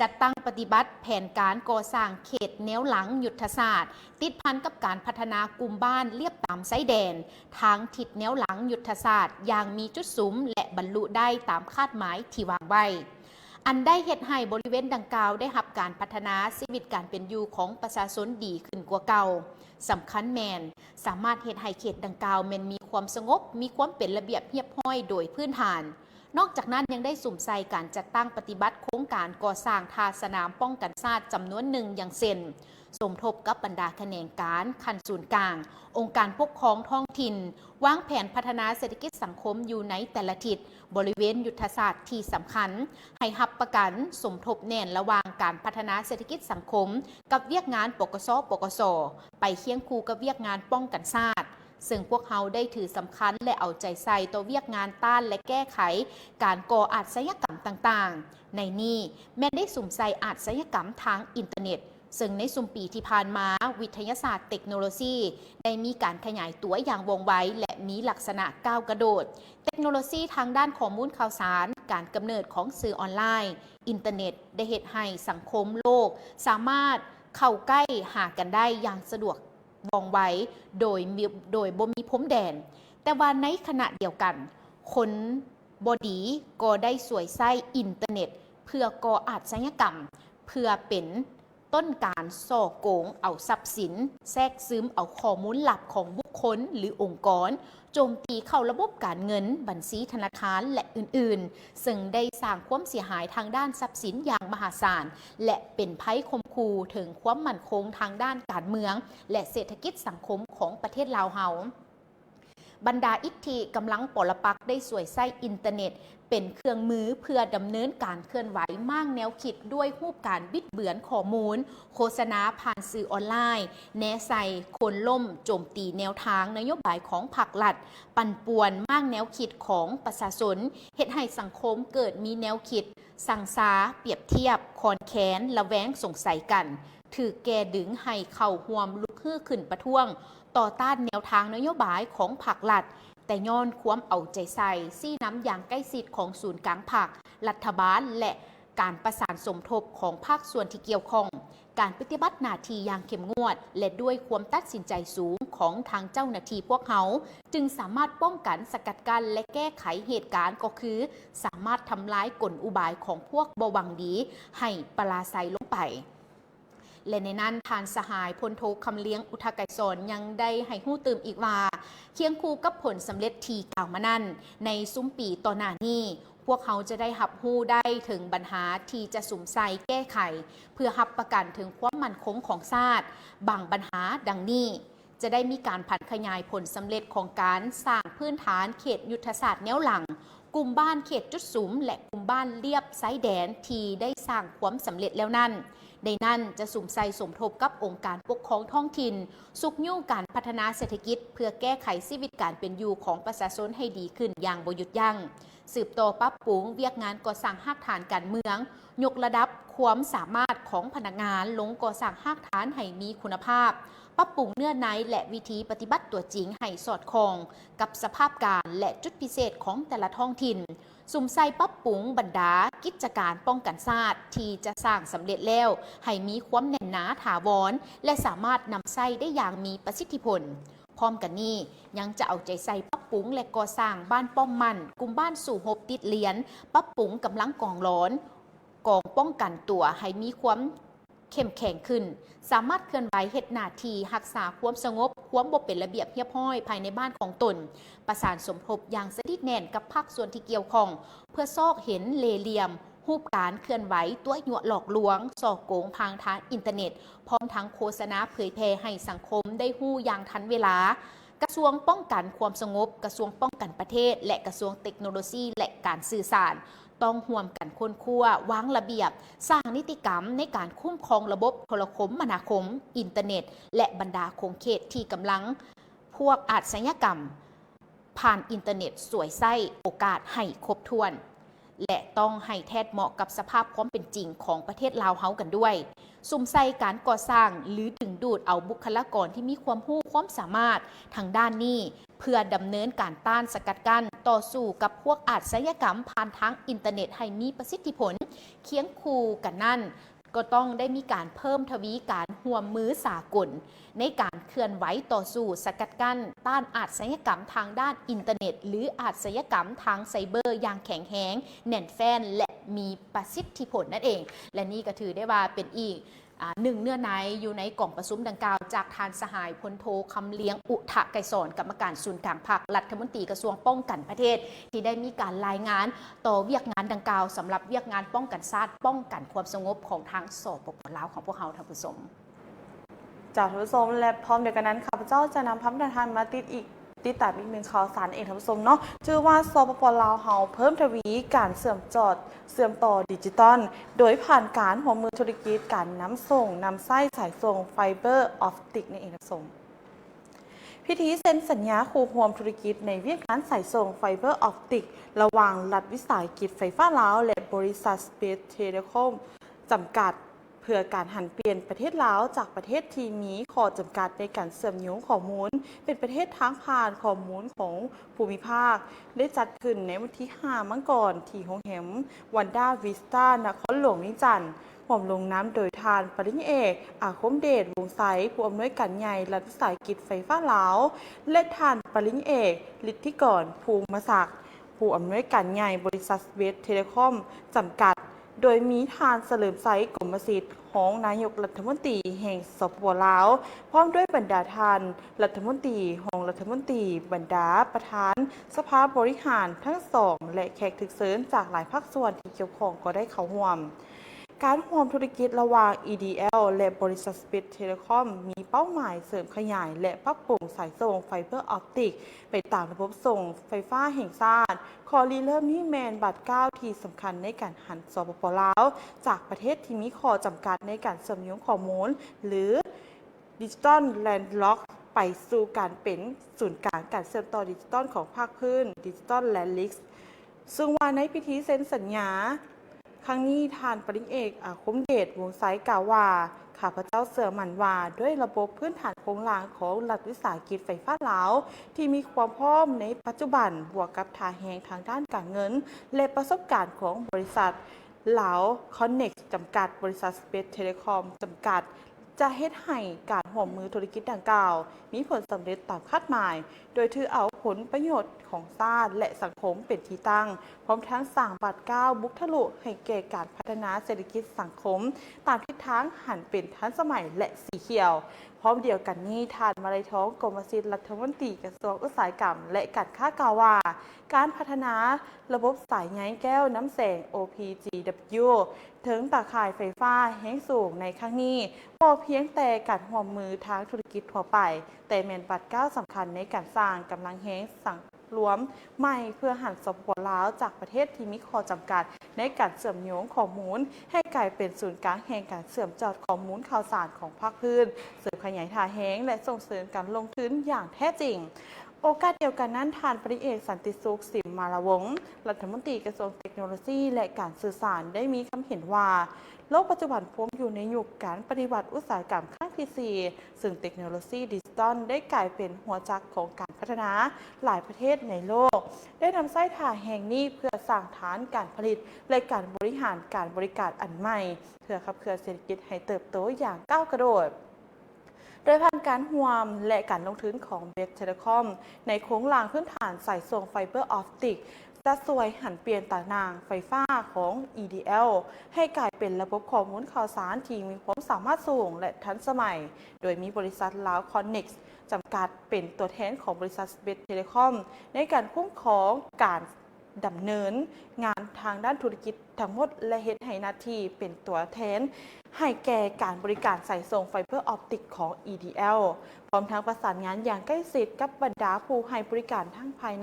จัดตั้งปฏิบัติแผนการก่อสร้างเขตแนวหลังยุทธศาสตร์ติดพันกับการพัฒนากลุ่มบ้านเรียบตามไซแดนทางทิศแนวหลังยุทธศาสตร์อย่างมีจุดสุมและบรรลุได้ตามคาดหมายที่วางไว้อันได้เฮ็ดให้บริเวณดังกล่าวได้รับการพัฒนาชีวิตการเป็นอยู่ของประชาชนดีขึ้นกว่าเก่าสำคัญแมนสามารถเฮ็ดให้เขตดังกล่าวแมนมีความสงบมีความเป็นระเบียบเรียบร้อยโดยพื้นฐานนอกจากนั้นยังได้สุ่มใส่การจัดตั้งปฏิบัติโครงการก่อสร้างทาสนามป้องกันชาติจำนวนหนึ่งอย่างเช่นสมทบกับบรรดาแขนงการขั้นศูนย์กลางองค์การปกครองท้องถิ่นวางแผนพัฒนาเศรษฐกิจสังคมอยู่ในแต่ละทิศบริเวณยุทธศาสตร์ที่สำคัญให้รับประกันสมทบแน่นระหว่างการพัฒนาเศรษฐกิจสังคมกับเวียกงานปกสไปเคียงคู่กับเวียกงานป้องกันชาติซึ่งพวกเขาได้ถือสำคัญและเอาใจใส่ต่อเวียกงานต้านและแก้ไขการก่ออาชญากรรมต่างๆในนี้แม้ได้สุ่มใส่อาชญากรรมทางอินเทอร์เน็ตซึ่งในสุ่มปีที่ผ่านมาวิทยาศาสตร์เทคโนโลยีได้มีการขยายตัวอย่างว่องไวและมีลักษณะก้าวกระโดดเทคโนโลยีทางด้านข้อมูลข่าวสารการกำเนิดของสื่อออนไลน์อินเทอร์เน็ตได้เฮ็ดให้สังคมโลกสามารถเข้าใกล้หากันได้อย่างสะดวกว่องไวโดยบ่มีพรมแดนแต่ว่าในขณะเดียวกันคนบดีก็ได้สวยไส้อินเทอร์เน็ตเพื่อก่ออาชญากรรมเพื่อเป็นต้นการส่อโกงเอาทรัพย์สินแทรกซึมเอาข้อมูลลับของบุคคลหรือองค์กรโจมตีเข้าระบบการเงินบัญชีธนาคารและอื่นๆซึ่งได้สร้างความเสียหายทางด้านทรัพย์สินอย่างมหาศาลและเป็นภัยข่มขู่ถึงความมั่นคงทางด้านการเมืองและเศรษฐกิจสังคมของประเทศลาวเฮาบรรดาอิทธิกำลังปรปักษ์ได้สวยไส้อินเทอร์เน็ตเป็นเครื่องมือเพื่อดำเนินการเคลื่อนไหวมั่งแนวคิดด้วยรูปการบิดเบือนข้อมูลโฆษณาผ่านสื่อออนไลน์แนะใส่คนล่มโจมตีแนวทางนโยบายของพรรครัฐปั่นป่วนมั่งแนวคิดของประชาชนเฮ็ดให้สังคมเกิดมีแนวคิดสั่งซาเปรียบเทียบคอนแค้นละแวงสงสัยกันถือแก่ดึงให้เข้าห่วมลุกฮื้อขึ้นประท้วงต่อต้านแนวทางนโยบายของพรรครัฐ แต่ย้อนความเอาใจใส่ซี่น้ำอย่างใกล้ชิดของศูนย์กลางภาครัฐบาลและการประสานสมทบของภาคส่วนที่เกี่ยวข้องการปฏิบัติหน้าที่อย่างเข้มงวดและด้วยความตัดสินใจสูงของทางเจ้าหน้าที่พวกเขาจึงสามารถป้องกันสกัดกั้นและแก้ไขเหตุการณ์ก็คือสามารถทำลายกลอุบายของพวกบ่หวังดีให้ปราศัยลงไปและในนั้นทานสหายพลโทคำเลี้ยงอุทไกรสอนยังได้ให้หู้ตื่มอีกว่าเคียงคู่กับผลสำเร็จที่กล่าวมานั้นในซุ้มปีต่อหน้านี้พวกเขาจะได้หับหู้ได้ถึงปัญหาที่จะสุ่มใส่แก้ไขเพื่อหับประกันถึงความมั่นคงของชาติบางปัญหาดังนี้จะได้มีการผันขยายผลสำเร็จของการสร้างพื้นฐานเขตยุทธศาสตร์แนวหลังกลุ่มบ้านเขตจุดสุมและกลุ่มบ้านเลียบไซแดนที่ได้สร้างความสำเร็จแล้วนั่นในนั้นจะสุ่มใส่สมทบกับองค์การปกครองท้องถิ่นสุกยุ่งการพัฒนาเศรษฐกิจเพื่อแก้ไขชีวิตการเป็นอยู่ของประชาชนให้ดีขึ้นอย่างบ่หยุดยั้งสืบต่อปรับปรุงเวียกงานก่อสร้างหากฐานการเมืองยกระดับความสามารถของพนักงานลงก่อสร้างหากฐานให้มีคุณภาพปรับปรุงเนื้อในและวิธีปฏิบัติตัวจริงให้สอดคล้องกับสภาพการและจุดพิเศษของแต่ละท้องถิ่นสุ่มใส่ปรับปรุงบรรดากิจการป้องกันชาติที่จะสร้างสำเร็จแล้วให้มีความแน่นหนาถาวรและสามารถนำใช้ได้อย่างมีประสิทธิผลพร้อมกันนี้ยังจะเอาใจใส่ปรับปรุงและก่อสร้างบ้านป้อมมันกลุ่มบ้านสู่หบติดเหรียญปรับปรุงกำลังกองร้อนกองป้องกันตัวให้มีความเข้มแข็งขึ้นสามารถเคลื่อนไหวเหตุหน้าที่รักษาความสงบความบ่เป็นระเบียบเรียบร้อยภายในบ้านของตนประสานสมทบอย่างสนิทแน่นกับภาคส่วนที่เกี่ยวข้องเพื่อซอกเห็นเลเหลี่ยมรูปการเคลื่อนไหวตัวหยวหลอกลวงส่อโกงทางอินเทอร์เน็ตพร้อมทั้งโฆษณาเผยแพร่ให้สังคมได้ฮู้อย่างทันเวลากระทรวงป้องกันความสงบกระทรวงป้องกันประเทศและกระทรวงเทคโนโลยีและการสื่อสารต้องร่วมกันค้นคว้าวางระเบียบสร้างนิติกรรมในการคุ้มครองระบบโทรคมนาคมอินเทอร์เน็ตและบรรดาโครงเขตที่กำลังพวกอาชญากรรมผ่านอินเทอร์เน็ตสวยไส้โอกาสให้ครบถ้วนและต้องให้แทดเหมาะกับสภาพความเป็นจริงของประเทศลาวเฮากันด้วยสุ่มใส่การก่อสร้างหรือดึงดูดเอาบุคลากรที่มีความรู้ความสามารถทางด้านนี้เพื่อดำเนินการต้านสกัดกั้นต่อสู้กับพวกอาชญากรรมผ่านทางอินเทอร์เน็ตให้มีประสิทธิผลเคียงคู่กันนั่นก็ต้องได้มีการเพิ่มทวีการร่วมมือสากลในการเคลื่อนไหวต่อสู้สกัดกั้นต้านอาชญากรรมทางด้านอินเทอร์เน็ตหรืออาชญากรรมทางไซเบอร์อย่างแข็งแรงแน่นแฟ้นและมีประสิทธิผลนั่นเองและนี่ก็ถือได้ว่าเป็นอีกหนึ่งเนื้อในอยู่ในกล่องประชุมดังกล่าวจากทานสหายพลโทคำเลี้ยงอุทะไกรสอนกรรมการศูนย์กลางภาครัฐมนตรีกระทรวงป้องกันประเทศที่ได้มีการรายงานต่อเวียกงานดังกล่าวสำหรับเวียกงานป้องกันชาติป้องกันความสงบของทางสปป.ลาวของพวกเราท่านผู้ชมจากท่านผู้ชมและพร้อมเดียวกันนั้นข้าพเจ้าจะนำพัฒนาทานมาติดตามอีกหนึ่งข่าวสารเองท่านผู้ชมเนาะชื่อว่าสปป.ลาวเฮาเพิ่มทวีการเสื่อมต่อดิจิตอลโดยผ่านการหัวมือธุรกิจการนำไส้สายส่งไฟเบอร์ออปติกในเองท่านผู้ชมพิธีเซ็นสัญญาคู่ร่วมธุรกิจในเวียกงานสายส่งไฟเบอร์ออปติกระหว่างรัฐวิสาหกิจไฟฟ้าลาวและบริษัทสเปซเทเลคอมจำกัดเพื่อการหันเปลี่ยนประเทศลาวจากประเทศที่มีข้อจำกัดในการเสื่อมโยงข้อมูลเป็นประเทศทางผ่านข้อมูลของภูมิภาคได้จัดขึ้นในวันที่ 5 มังกรที่โรงแรมวันด้าวิสตานครหลวงวิจันทร์ร่วมลงน้ำโดยทานปริญญาเอกอาคมเดชวงศ์ไสผู้อำนวยการใหญ่รัฐวิสาหกิจไฟฟ้าลาวและทานปริญญาเอกฤทธิกรภูมิศักดิ์ผู้อำนวยการใหญ่บริษัทเวสเทเลคอมจำกัดโดยมีทานเฉลิมไซกรมสิทธิ์ของนายกรัฐมนตรีแห่งสปป.ลาวพร้อมด้วยบรรดาทานรัฐมนตรีของรัฐมนตรีบรรดาประธานสภาบริหารทั้งสองและแขกถึกเชิญจากหลายภาคส่วนที่เกี่ยวข้องก็ได้เข้าร่วมการร่วมธุรกิจระหว่าง EDL และบริษัทสเปซเทเลคอมมีเป้าหมายเสริมขยายและปรับปรุงสายส่งไฟเบอร์ออปติกไปตามระบบส่งไฟฟ้าแห่งชาติขอรีเริ่มนี่แมนบัตร9ที่สำคัญในการหันสปป.ลาวจากประเทศที่มีข้อจำกัดในการเชื่อมโยงข้อมูลหรือดิจิตอลแลนด์ล็อกไปสู่การเป็นศูนย์กลางการเชื่อมต่อดิจิตอลของภาคพื้นดิจิตอลแลนด์ลิกซึ่งว่าในพิธีเซ็นสัญญาครั้งนี้ทานปริญญาเอกอาคมเดชวงศ์ไสกล่าวว่า ข้าพเจ้าเสื่อมั่นว่าด้วยระบบพื้นฐานโครงหลังของรัฐวิสาหกิจไฟฟ้าลาวที่มีความพร้อมในปัจจุบันบวกกับท่าแหงทางด้านการเงินและประสบการณ์ของบริษัทลาวคอนเน็กซ์จำกัดบริษัทสเปซเทเลคอมจำกัดจะเฮ็ดให้การร่วมมือธุรกิจดังกล่าวมีผลสำเร็จตามคาดหมายโดยถือเอาผลประโยชน์ของชาติและสังคมเป็นที่ตั้งพร้อมทั้งสร้างบาดก้าวบุกทะลุให้แก่การพัฒนาเศรษฐกิจสังคมตามทิศทางหันเป็นทันสมัยและสีเขียวพร้อมเดียวกันนี้ทานมาลัยทองกรมศิลป์รัฐมนตรีกระทรวงอุตสาหกรรมและการค้ากล่าวว่าการพัฒนาระบบสายใยแก้วน้ำแสง OPGW ถึงตาข่ายไฟฟ้าแห้งสูงในครั้งนี้บ่เพียงแต่การร่วมมือทางธุรกิจทั่วไปแต่แม่นบัดก้าวสำคัญในการสร้างกำลังแห้งสังรวมใหม่เพื่อหันสปปลาวจากประเทศที่มีข้อจำกัดในการเชื่อมโยงข้อมูลให้กลายเป็นศูนย์กลางแห่งการเชื่อมจอดข้อมูลข่าวสารของภาคพื้นเสริมขยายท่าแห้งและส่งเสริมการลงทุนอย่างแท้จริงโอกาสเดียวกันนั้นทานปริเอกสันติสุขสิมมารวงศ์รัฐมนตรีกระทรวงเทคโนโลยีและการสื่อสารได้มีความเห็นว่าโลกปัจจุบันพบอยู่ในยุคการปฏิวัติอุตสาหกรรมครั้งที่4ซึ่งเทคโนโลยีดิจิตอลได้กลายเป็นหัวจักรของการพัฒนาหลายประเทศในโลกได้นำไส้ถ่าแห่งนี้เพื่อสร้างฐานการผลิตและการบริหารการบริการอันใหม่เพื่อขับเคลื่อนเศรษฐกิจให้เติบโตอย่างก้าวกระโดดโดยผ่านการร่วมและการลงทุนของเบสเทเลคอมในโครงหลังพื้นฐานสายส่งไฟเบอร์ออปติกจะสวยหันเปลี่ยนตานางไฟฟ้าของ EDL ให้กลายเป็นระบบข้อมูลข่าวสารที่มีความสามารถสูงและทันสมัยโดยมีบริษัทลาวคอนเน็กซ์จำกัดเป็นตัวแทนของบริษัทเบสเทเลคอมในการคุ้มครองการดำเนินงานทางด้านธุรกิจทั้งหมดและเฮ็ดให้หน้าที่เป็นตัวแทนให้แก่การบริการสายส่งไฟเบอร์ออปติกของ EDL พร้อมทั้งประสานงานอย่างใกล้ชิดกับบรรดาผู้ให้บริการทั้งภาย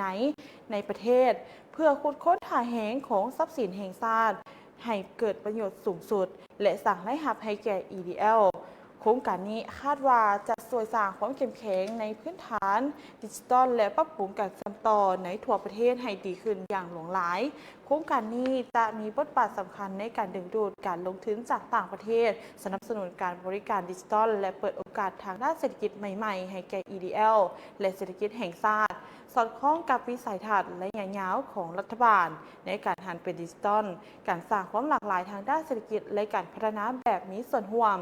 ในประเทศเพื่อขุดค้นหาแหงของทรัพย์สินแห่งชาติให้เกิดประโยชน์สูงสุดและสร้างรายรับให้แก่ EDL โครงการนี้คาดว่าจะช่วยสร้างความเข้มแข็งในพื้นฐานดิจิทัลและปรับปรุงการเชื่อมต่อในทั่วประเทศให้ดีขึ้นอย่างหลวงหลายโครงการนี้จะมีบทบาทสำคัญในการดึงดูดการลงทุนจากต่างประเทศสนับสนุนการบริการดิจิทัลและเปิดโอกาสทางด้านเศรษฐกิจใหม่ๆให้แก่ EDL และเศรษฐกิจแห่งชาติสอดคล้องกับวิสัยทัศน์และระยะยาวของรัฐบาลในการหันเป็นดิจิทัลการสร้างความหลากหลายทางด้านเศรษฐกิจและการพัฒนาแบบมีส่วนร่วม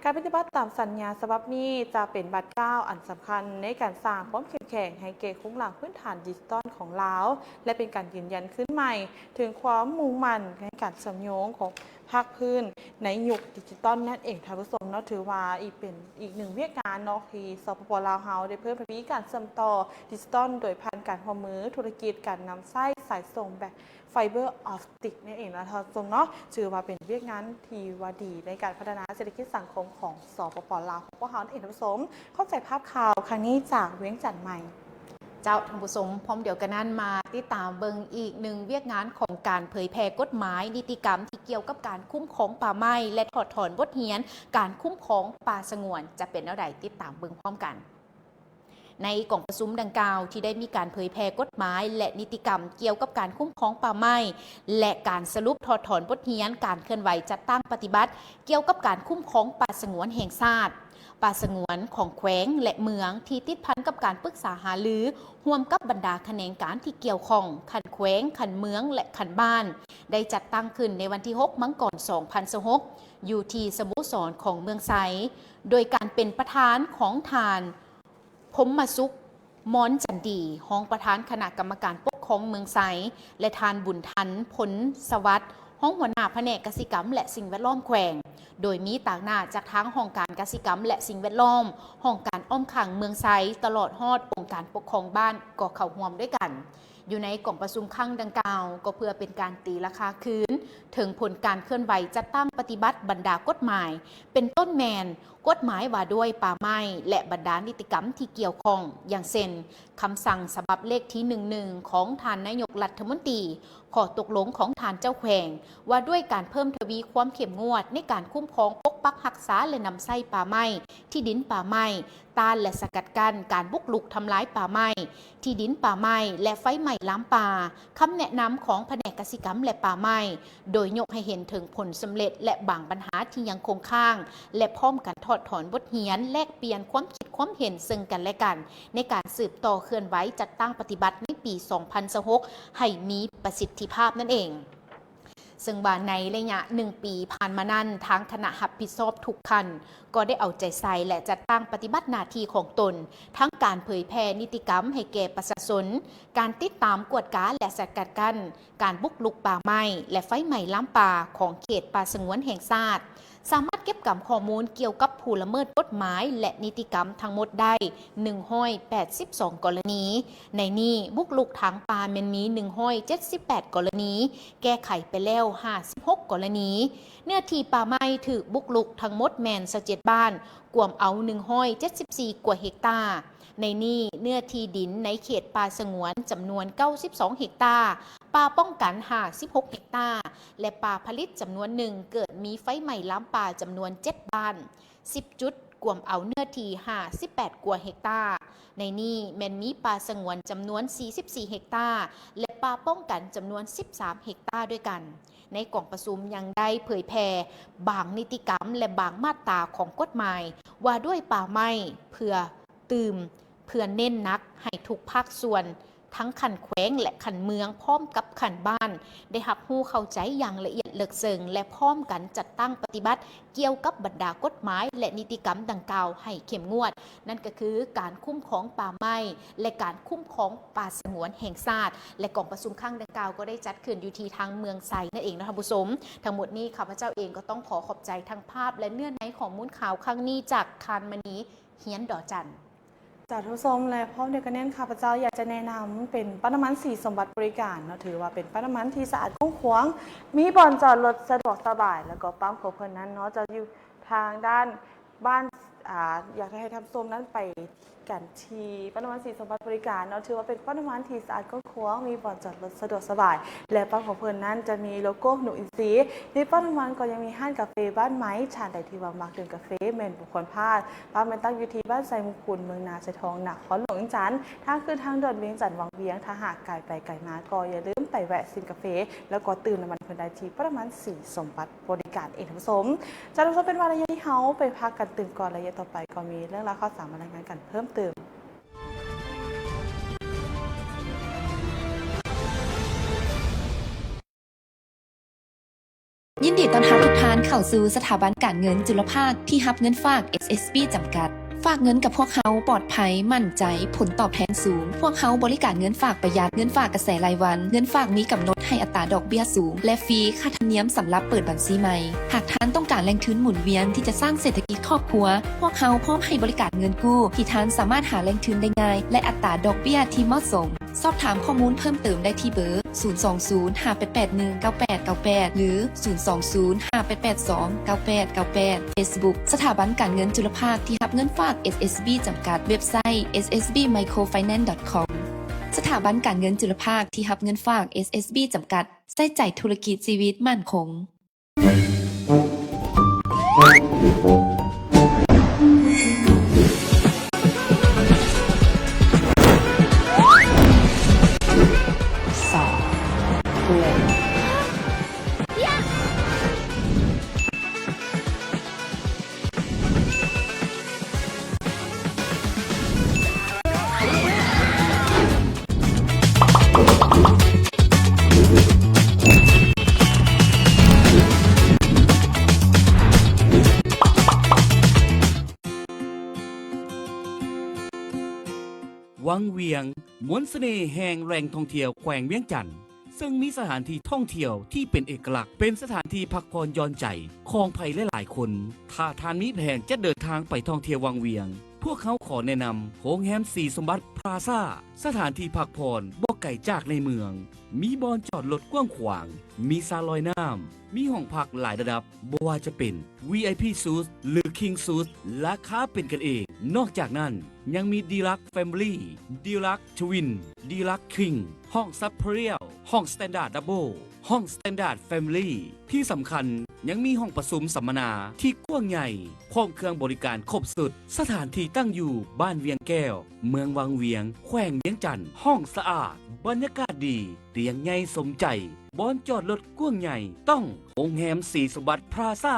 การปฏิบัติตามสัญญาฉบับนี้จะเป็นบัตรก้าวอันสำคัญในการสร้างความเข้มแข็งให้แก่โครงหลังพื้นฐานดิจิทัลของลาวและเป็นการยืนยันขึ้นใหม่ถึงความมุ่งมั่นในการเชื่อมโยงของภาคพื้นในยุคดิจิทัลนั่นเองท่านผู้ชมเนาะถือว่าเป็นอีกหนึ่งเวียกงานเนาะที่สปปลาวเฮาได้เพิ่มประสิทธิการเชื่อมต่อดิจิทัลโดยผ่านการร่วมมือธุรกิจการนำสายส่งแบบไฟเบอร์ออปติกนั่นเองนะท่านผู้ชมเนาะถือว่าเป็นเวียกงานที่ว่าดีในการพัฒนาเศรษฐกิจสังคมของสปปลาวของพวกเฮานั่นเองท่านผู้ชมเข้าใจภาพข่าวครั้งนี้จากเวียงจันทน์ใหม่เจ้าท่านผู้ชมพร้อมเดียวกันนั้นมาติดตามเบิงอีกหนึ่งเวียกงานของการเผยแพร่กฎหมายนิติกรรมที่เกี่ยวกับการคุ้มครองป่าไม้และถอดถอนบทเรียนการคุ้มครองป่าสงวนจะเป็นแนวใดติดตามเบิงพร้อมกันในกล่องประชุมดังกล่าวที่ได้มีการเผยแพร่กฎหมายและนิติกรรมเกี่ยวกับการคุ้มครองป่าไม้และการสรุปถอดถอนบทเรียนการเคลื่อนไหวจัดตั้งปฏิบัติเกี่ยวกับการคุ้มครองป่าสงวนแห่งชาติป่าสงวนของแขวงและเมืองที่ติดพันกับการปรึกษาหารือร่วมกับบรรดาแขนงการที่เกี่ยวข้องขันแขวงขันเมืองและขันบ้านได้จัดตั้งขึ้นในวันที่6มังกร2026อยู่ที่สโมสรของเมืองไซโดยการเป็นประธานของทานพมสุขม้อนจันดีห้องประธานคณะกรรมการปกครองเมืองไซและทานบุญทันผลสวัสดิ์ห้องหัวหน้าแผนกกสิกรรมและสิ่งแวดล้อมแขวงโดยมีต่างหน้าจากทั้งห้องการกสิกรรมและสิ่งแวดล้อมห้องการอ้อมขังเมืองไซตลอดฮอดองค์การปกครองบ้านก็เข้าร่วมด้วยกันอยู่ในกล่องประชุมครั้งดังกล่าวก็เพื่อเป็นการตีราคาคืนถึงผลการเคลื่อนไหวจัดตั้งปฏิบัติบรรดากฎหมายเป็นต้นแมน กฎหมายว่าด้วยป่าไม้และบรรดานิติกรรมที่เกี่ยวข้องอย่างเช่นคำสั่งฉบับเลขที่11ของท่านนายกรัฐมนตรีข้อตกลงของท่านเจ้าแขวงว่าด้วยการเพิ่มทวีความเข้มงวดในการคุ้มครองปกปักรักษาและนำไส้ป่าไม้ที่ดินป่าไม้ต้านและสกัดกั้นการบุกรุกทำลายป่าไม้ที่ดินป่าไม้และไฟไหม้ล้ำป่าคำแนะนำของแผนกกสิกรรมและป่าไม้โดยยกให้เห็นถึงผลสำเร็จและบางปัญหาที่ยังคงค้างและพร้อมกันถอดถอนบทเรียนแลกเปลี่ยนความคิดความเห็นซึ่งกันและกันในการสืบต่อเคลื่อนไหวจัดตั้งปฏิบัติในปี 2026 ให้มีประสิทธิภาพนั่นเองซึ่งว่าในระยะ1 ปีผ่านมานั้นทางคณะรับผิดชอบทุกขั้นก็ได้เอาใจใส่และจัดตั้งปฏิบัติหน้าที่ของตนทั้งการเผยแพร่นิติกรรมให้แก่ประชาชนการติดตามกวดขันและสกัดกั้นการบุกรุกป่าไม้และไฟไหม้ล้ำป่าของเขตป่าสงวนแห่งชาติสามารถเก็บกำข้อมูลเกี่ยวกับผู้ละเมิดกฎหมายและนิติกรรมทั้งหมดได้182กรณีในนี้บุกรุกทางป่าแม่นมี178กรณีแก้ไขไปแล้ว56กรณีเนื้อที่ป่าไม้ถูกบุกรุกทั้งหมดแม่น27บ้านกวมเอา174กว่าเฮกตาร์ในนี้เนื้อที่ดินในเขตป่าสงวนจำนวน92เฮกตาร์ป่าป้องกัน56เฮกตาร์และป่าผลิตจำนวนหนึ่งเกิดมีไฟไหม้ล้ำป่าจำนวน7บ้าน10จุดกวมเอาเนื้อที่58กว่าเฮกตาร์ในนี้แม่นมีป่าสงวนจำนวน44เฮกตาร์และป่าป้องกันจำนวน13เฮกตาร์ด้วยกันในกล่องประชุมยังได้เผยแพร่บางนิติกรรมและบางมาตราของกฎหมายว่าด้วยป่าไม้เพื่อเน้นนักให้ทุกภาคส่วนทั้งขันแขวงและขันเมืองพร้อมกับขันบ้านได้รับรู้เข้าใจอย่างละเอียดลึกซึ้งและพร้อมกันจัดตั้งปฏิบัติเกี่ยวกับบรรดากฎหมายและนิติกรรมดังกล่าวให้เข้มงวดนั่นก็คือการคุ้มครองป่าไม้และการคุ้มครองป่าสงวนแห่งชาติและกองประชุมครั้งดังกล่าวก็ได้จัดขึ้นอยู่ที่ทางเมืองไซนั่นเองนะคะผู้ชมทั้งหมดนี้ข้าพเจ้าเองก็ต้องขอบใจทั้งภาพและเนื้อในของมูลข่าวครั้งนี้จากคานมณีเฮียนดอจันจากทุกชมและพร้อมเดียวกันข้าพเจ้าอยากจะแนะนำเป็นปั๊มน้ำมันสีสมบัติบริการเนาะถือว่าเป็นปั๊มน้ำมันที่สะอาดกว้างขวางมีบ่อนจอดรถสะดวกสบายแล้วก็ปั๊มของเพิ่นนั้นเนาะจะอยู่ทางด้านบ้านอยากให้ทำส้มนั้นไปกันทีปั๊มน้ำมันสีสมบัติบริการเนาะถือว่าเป็นปั๊มน้ำมันที่สะอาดกว้างขวางมีบ่อนจอดรถสะดวกสบายและปั๊มของเพิ่นนั้นจะมีโลโก้หนูอินทรีในปั๊มน้ำมันก็ยังมีห้างกาแฟบ้านไม้ชานใดที่ว่ามักดื่มกาแฟแม่นบุคคลพลาดปั๊มมันตั้งอยู่ที่บ้านไซมุกุลเมืองนาไซทองนครหลวงจันทร์ทางขึ้นทางเดินเวียงจันทร์วังเวียงถ้าหากไกลไปไกลมาก็อย่าลืมไปแวะซิมกาแฟแล้วก็ตื่นน้ำมันเพิ่นได้ที่ปั๊มน้ำมันสีสมบัติบริการเอกผสมจะรู้ว่าเป็นวันระยะที่เฮาไปพักกันตื่นก่อนระยะต่อไปก็มีเรื่องราวข่าวสารมารายงานกันเพิ่มเติมยินดีต้อนรับทุกท่านเข้าสู่สถาบันการเงินจุลภาคที่รับเงินฝาก SSB จำกัดฝากเงินกับพวกเขาปลอดภัยมั่นใจผลตอบแทนสูงพวกเขาบริการเงินฝากประหยัดเงินฝากกระแสรายวันเงินฝากมีกำหนดให้อัตราดอกเบี้ยสูงและฟรีค่าธรรมเนียมสำหรับเปิดบัญชีใหม่หากท่านต้องการแหล่งทุนหมุนเวียนที่จะสร้างเศรษฐกิจครอบครัวพวกเขาพร้อมให้บริการเงินกู้ที่ท่านสามารถหาแหล่งทุนได้ง่ายและอัตราดอกเบี้ยที่เหมาะสมสอบถามข้อมูลเพิ่มเติมได้ที่เบอร์ 020-5881-9898 หรือ 020-5882-9898 Facebook สถาบันการเงินจุลภาคที่รับเงินฝาก SSB จำกัดเว็บไซต์ ssbmicrofinance.com สถาบันการเงินจุลภาคที่รับเงินฝาก SSB จำกัดใส่ใจธุรกิจชีวิตมั่นคงวังเวียงมวลเสน่ห์แห่งแหล่งท่องเที่ยวแขวงเวียงจันทร์ซึ่งมีสถานที่ท่องเที่ยวที่เป็นเอกลักษณ์เป็นสถานที่พักผ่อนหย่อนใจของไผ่หลายๆคนถ้าท่านมีแผนจะเดินทางไปท่องเที่ยววังเวียงพวกเขาขอแนะนำโรงแรมสีสมบัติพลาซ่าสถานที่พักผ่อนบ่ไกล กลจากในเมือง มีบอนจอดรถกว้างขวาง มีซาลอยน้ำ มีห้องพักหลายระดับบ่ว่าจะเป็น VIP Suite หรือ King Suite ราคาเป็นกันเอง นอกจากนั้นยังมี Deluxe Family Deluxe Twin Deluxe King ห้องซับเพรียลห้อง Standard Double ห้อง Standard Family ที่สำคัญยังมีห้องประชุมสัมมนาที่กว้างใหญ่พร้อมเครื่องบริการครบสุด สถานที่ตั้งอยู่บ้านเวียงแก้ว เมืองวังเวียง แขวงเวียงจันทน์ห้องสะอาด บรรยากาศดีเตียงใหญ่สมใจ บอนจอดรถกว้างใหญ่ ต้องโรงแรมศรีสมบัติพลาซ่า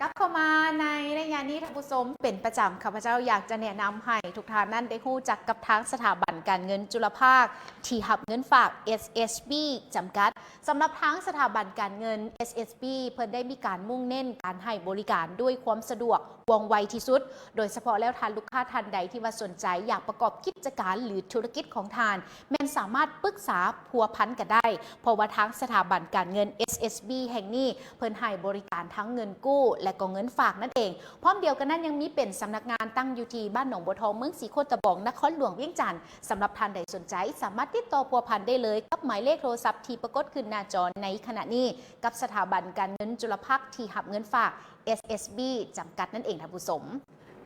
กลับเข้ามาในรายงานนี้ท่านผู้ชมเป็นประจำข้าพเจ้าอยากจะแนะนำให้ทุกท่านนั้นได้รู้จักกับทางสถาบันการเงินจุลภาคที่หับเงินฝาก SSB จำกัดสำหรับทางสถาบันการเงิน SSB เพิ่นได้มีการมุ่งเน้นการให้บริการด้วยความสะดวกว่องไวที่สุดโดยเฉพาะแล้วทานลูกค้าท่านใดที่ว่าสนใจอยากประกอบกิจการหรือธุรกิจของทานแม่นสามารถปรึกษาพัวพันกันได้เพราะว่าทางสถาบันการเงิน SSB แห่งนี้เพิ่นให้บริการทั้งเงินกู้และก็เงินฝากนั่นเองพร้อมเดียวกันนั้นยังมีเป็นสำนักงานตั้งอยู่ที่บ้านหนองบัวทองเมืองศรีโคตะบองนครหลวงเวียงจันทน์สำหรับท่านใดสนใจสามารถติดต่อพัวพันได้เลยกับหมายเลขโทรศัพท์ที่ปรากฏขึ้นหน้าจอในขณะนี้กับสถาบันการเงินจุลภาคที่หับเงินฝาก SSB จำกัดนั่นเองท่านผู้ชม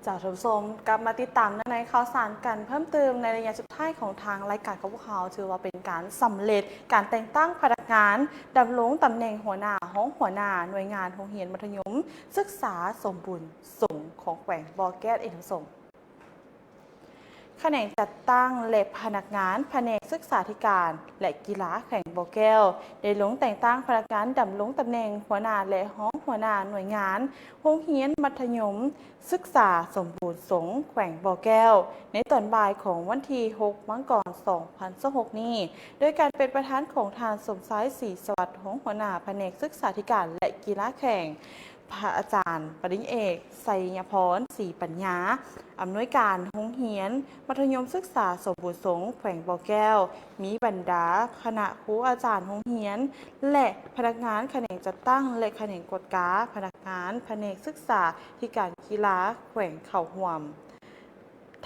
จากท่านผู้ชมกลับมาติดตามในข่าวสารกันเพิ่มเติมในระยะสุดท้ายของทางรายการของพวกเขาถือว่าเป็นการสำเร็จการแต่งตั้งพนักงานดำรงตำแหน่งหัวหน้าห้องหัวหน้าหน่วยงานโรงเรียนมัธยมศึกษาสมบูรณ์สงของแขวงบ่อแก้วเอ็นสมแขนงจัดตั้งและพนักงานแผนกศึกษาธิการและกีฬาแขวงบ่อแก้วได้ลงแต่งตั้งพนักงานดำรงตำแหน่งหัวหน้าและห้องหัวหน้าหน่วยงานโรงเรียนมัธยมศึกษาสมบูรณ์สงแขวงบ่อแก้วในตอนบ่ายของวันที่ 6 มังกร 2026 นี้โดยการเป็นประธานของทานสมซ้ายศรีสวัสดิ์ของหัวหน้าแผนกศึกษาธิการและกีฬาแข่งพระอาจารย์ปริญญาเอกไสยพรศรีปัญญาอำนวยการโรงเรียนมัธยมศึกษาสมบูรณ์สงแขวงบ่อแก้วมีบรรดาคณะครูอาจารย์โรงเรียนและพนักงานแขนงจัดตั้งและแขนงกฎกาพนักงานแผนกศึกษาธิการกีฬาแขวงเขาห่วม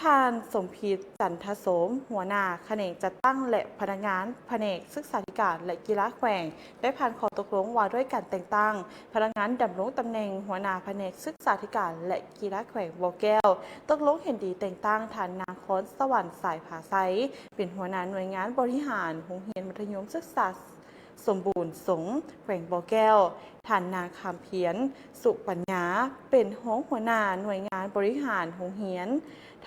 ท่านสมพิษจันทโสมหัวหน้าแขนงจัดตั้งและพนักงานแผนกศึกษาธิการและกีฬาแขวงได้ผ่านข้อตกลงว่าด้วยการแต่งตั้งพนักงานดำรงตำแหน่งหัวหน้าแผนกศึกษาธิการและกีฬาแขวงบ่อแก้วตกลงเห็นดีแต่งตั้งท่านนางคอนสวรรค์สายผาไซเป็นหัวหน้าหน่วยงานบริหารโรงเรียนมัธยมศึกษา สมบูรณ์สงแขวงบ่อแก้วท่านนางคำเพียรสุปัญญาเป็นห้องหัวหน้าหน่วยงานบริหารโรงเรียน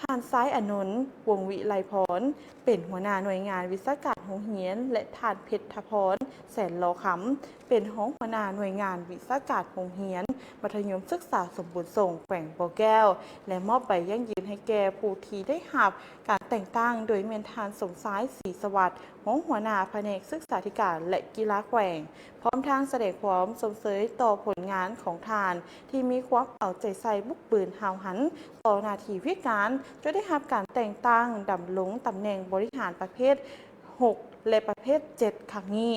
ท่านซ้ายอนนท์วงวิไลพรเป็นหัวหน้าหน่วยงานวิชาการโรงเรียนและท่านเพชรพรแสนลอคำเป็นห้องหัวหน้าหน่วยงานวิชาการโรงเรียนมัธยมศึกษาสมบูรณ์ส่งแขวงบ่อแก้วและมอบใบยั่งยืนให้แก่ผู้ที่ได้รับการแต่งตั้งโดยเมนทานสมซ้ายศรีสวัสดิ์ห้องหัวหน้าแผนกศึกษาธิการและกีฬาแขวงพร้อมทางแสดงความสมเสยต่อผลงานของทานที่มีความเอาใจใส่บุกบืนหาวหันต่อหน้าที่วิการจนได้รับการแต่งตั้งดำรงตำแหน่งบริหารประเภท 6 และประเภท 7 ครั้งนี้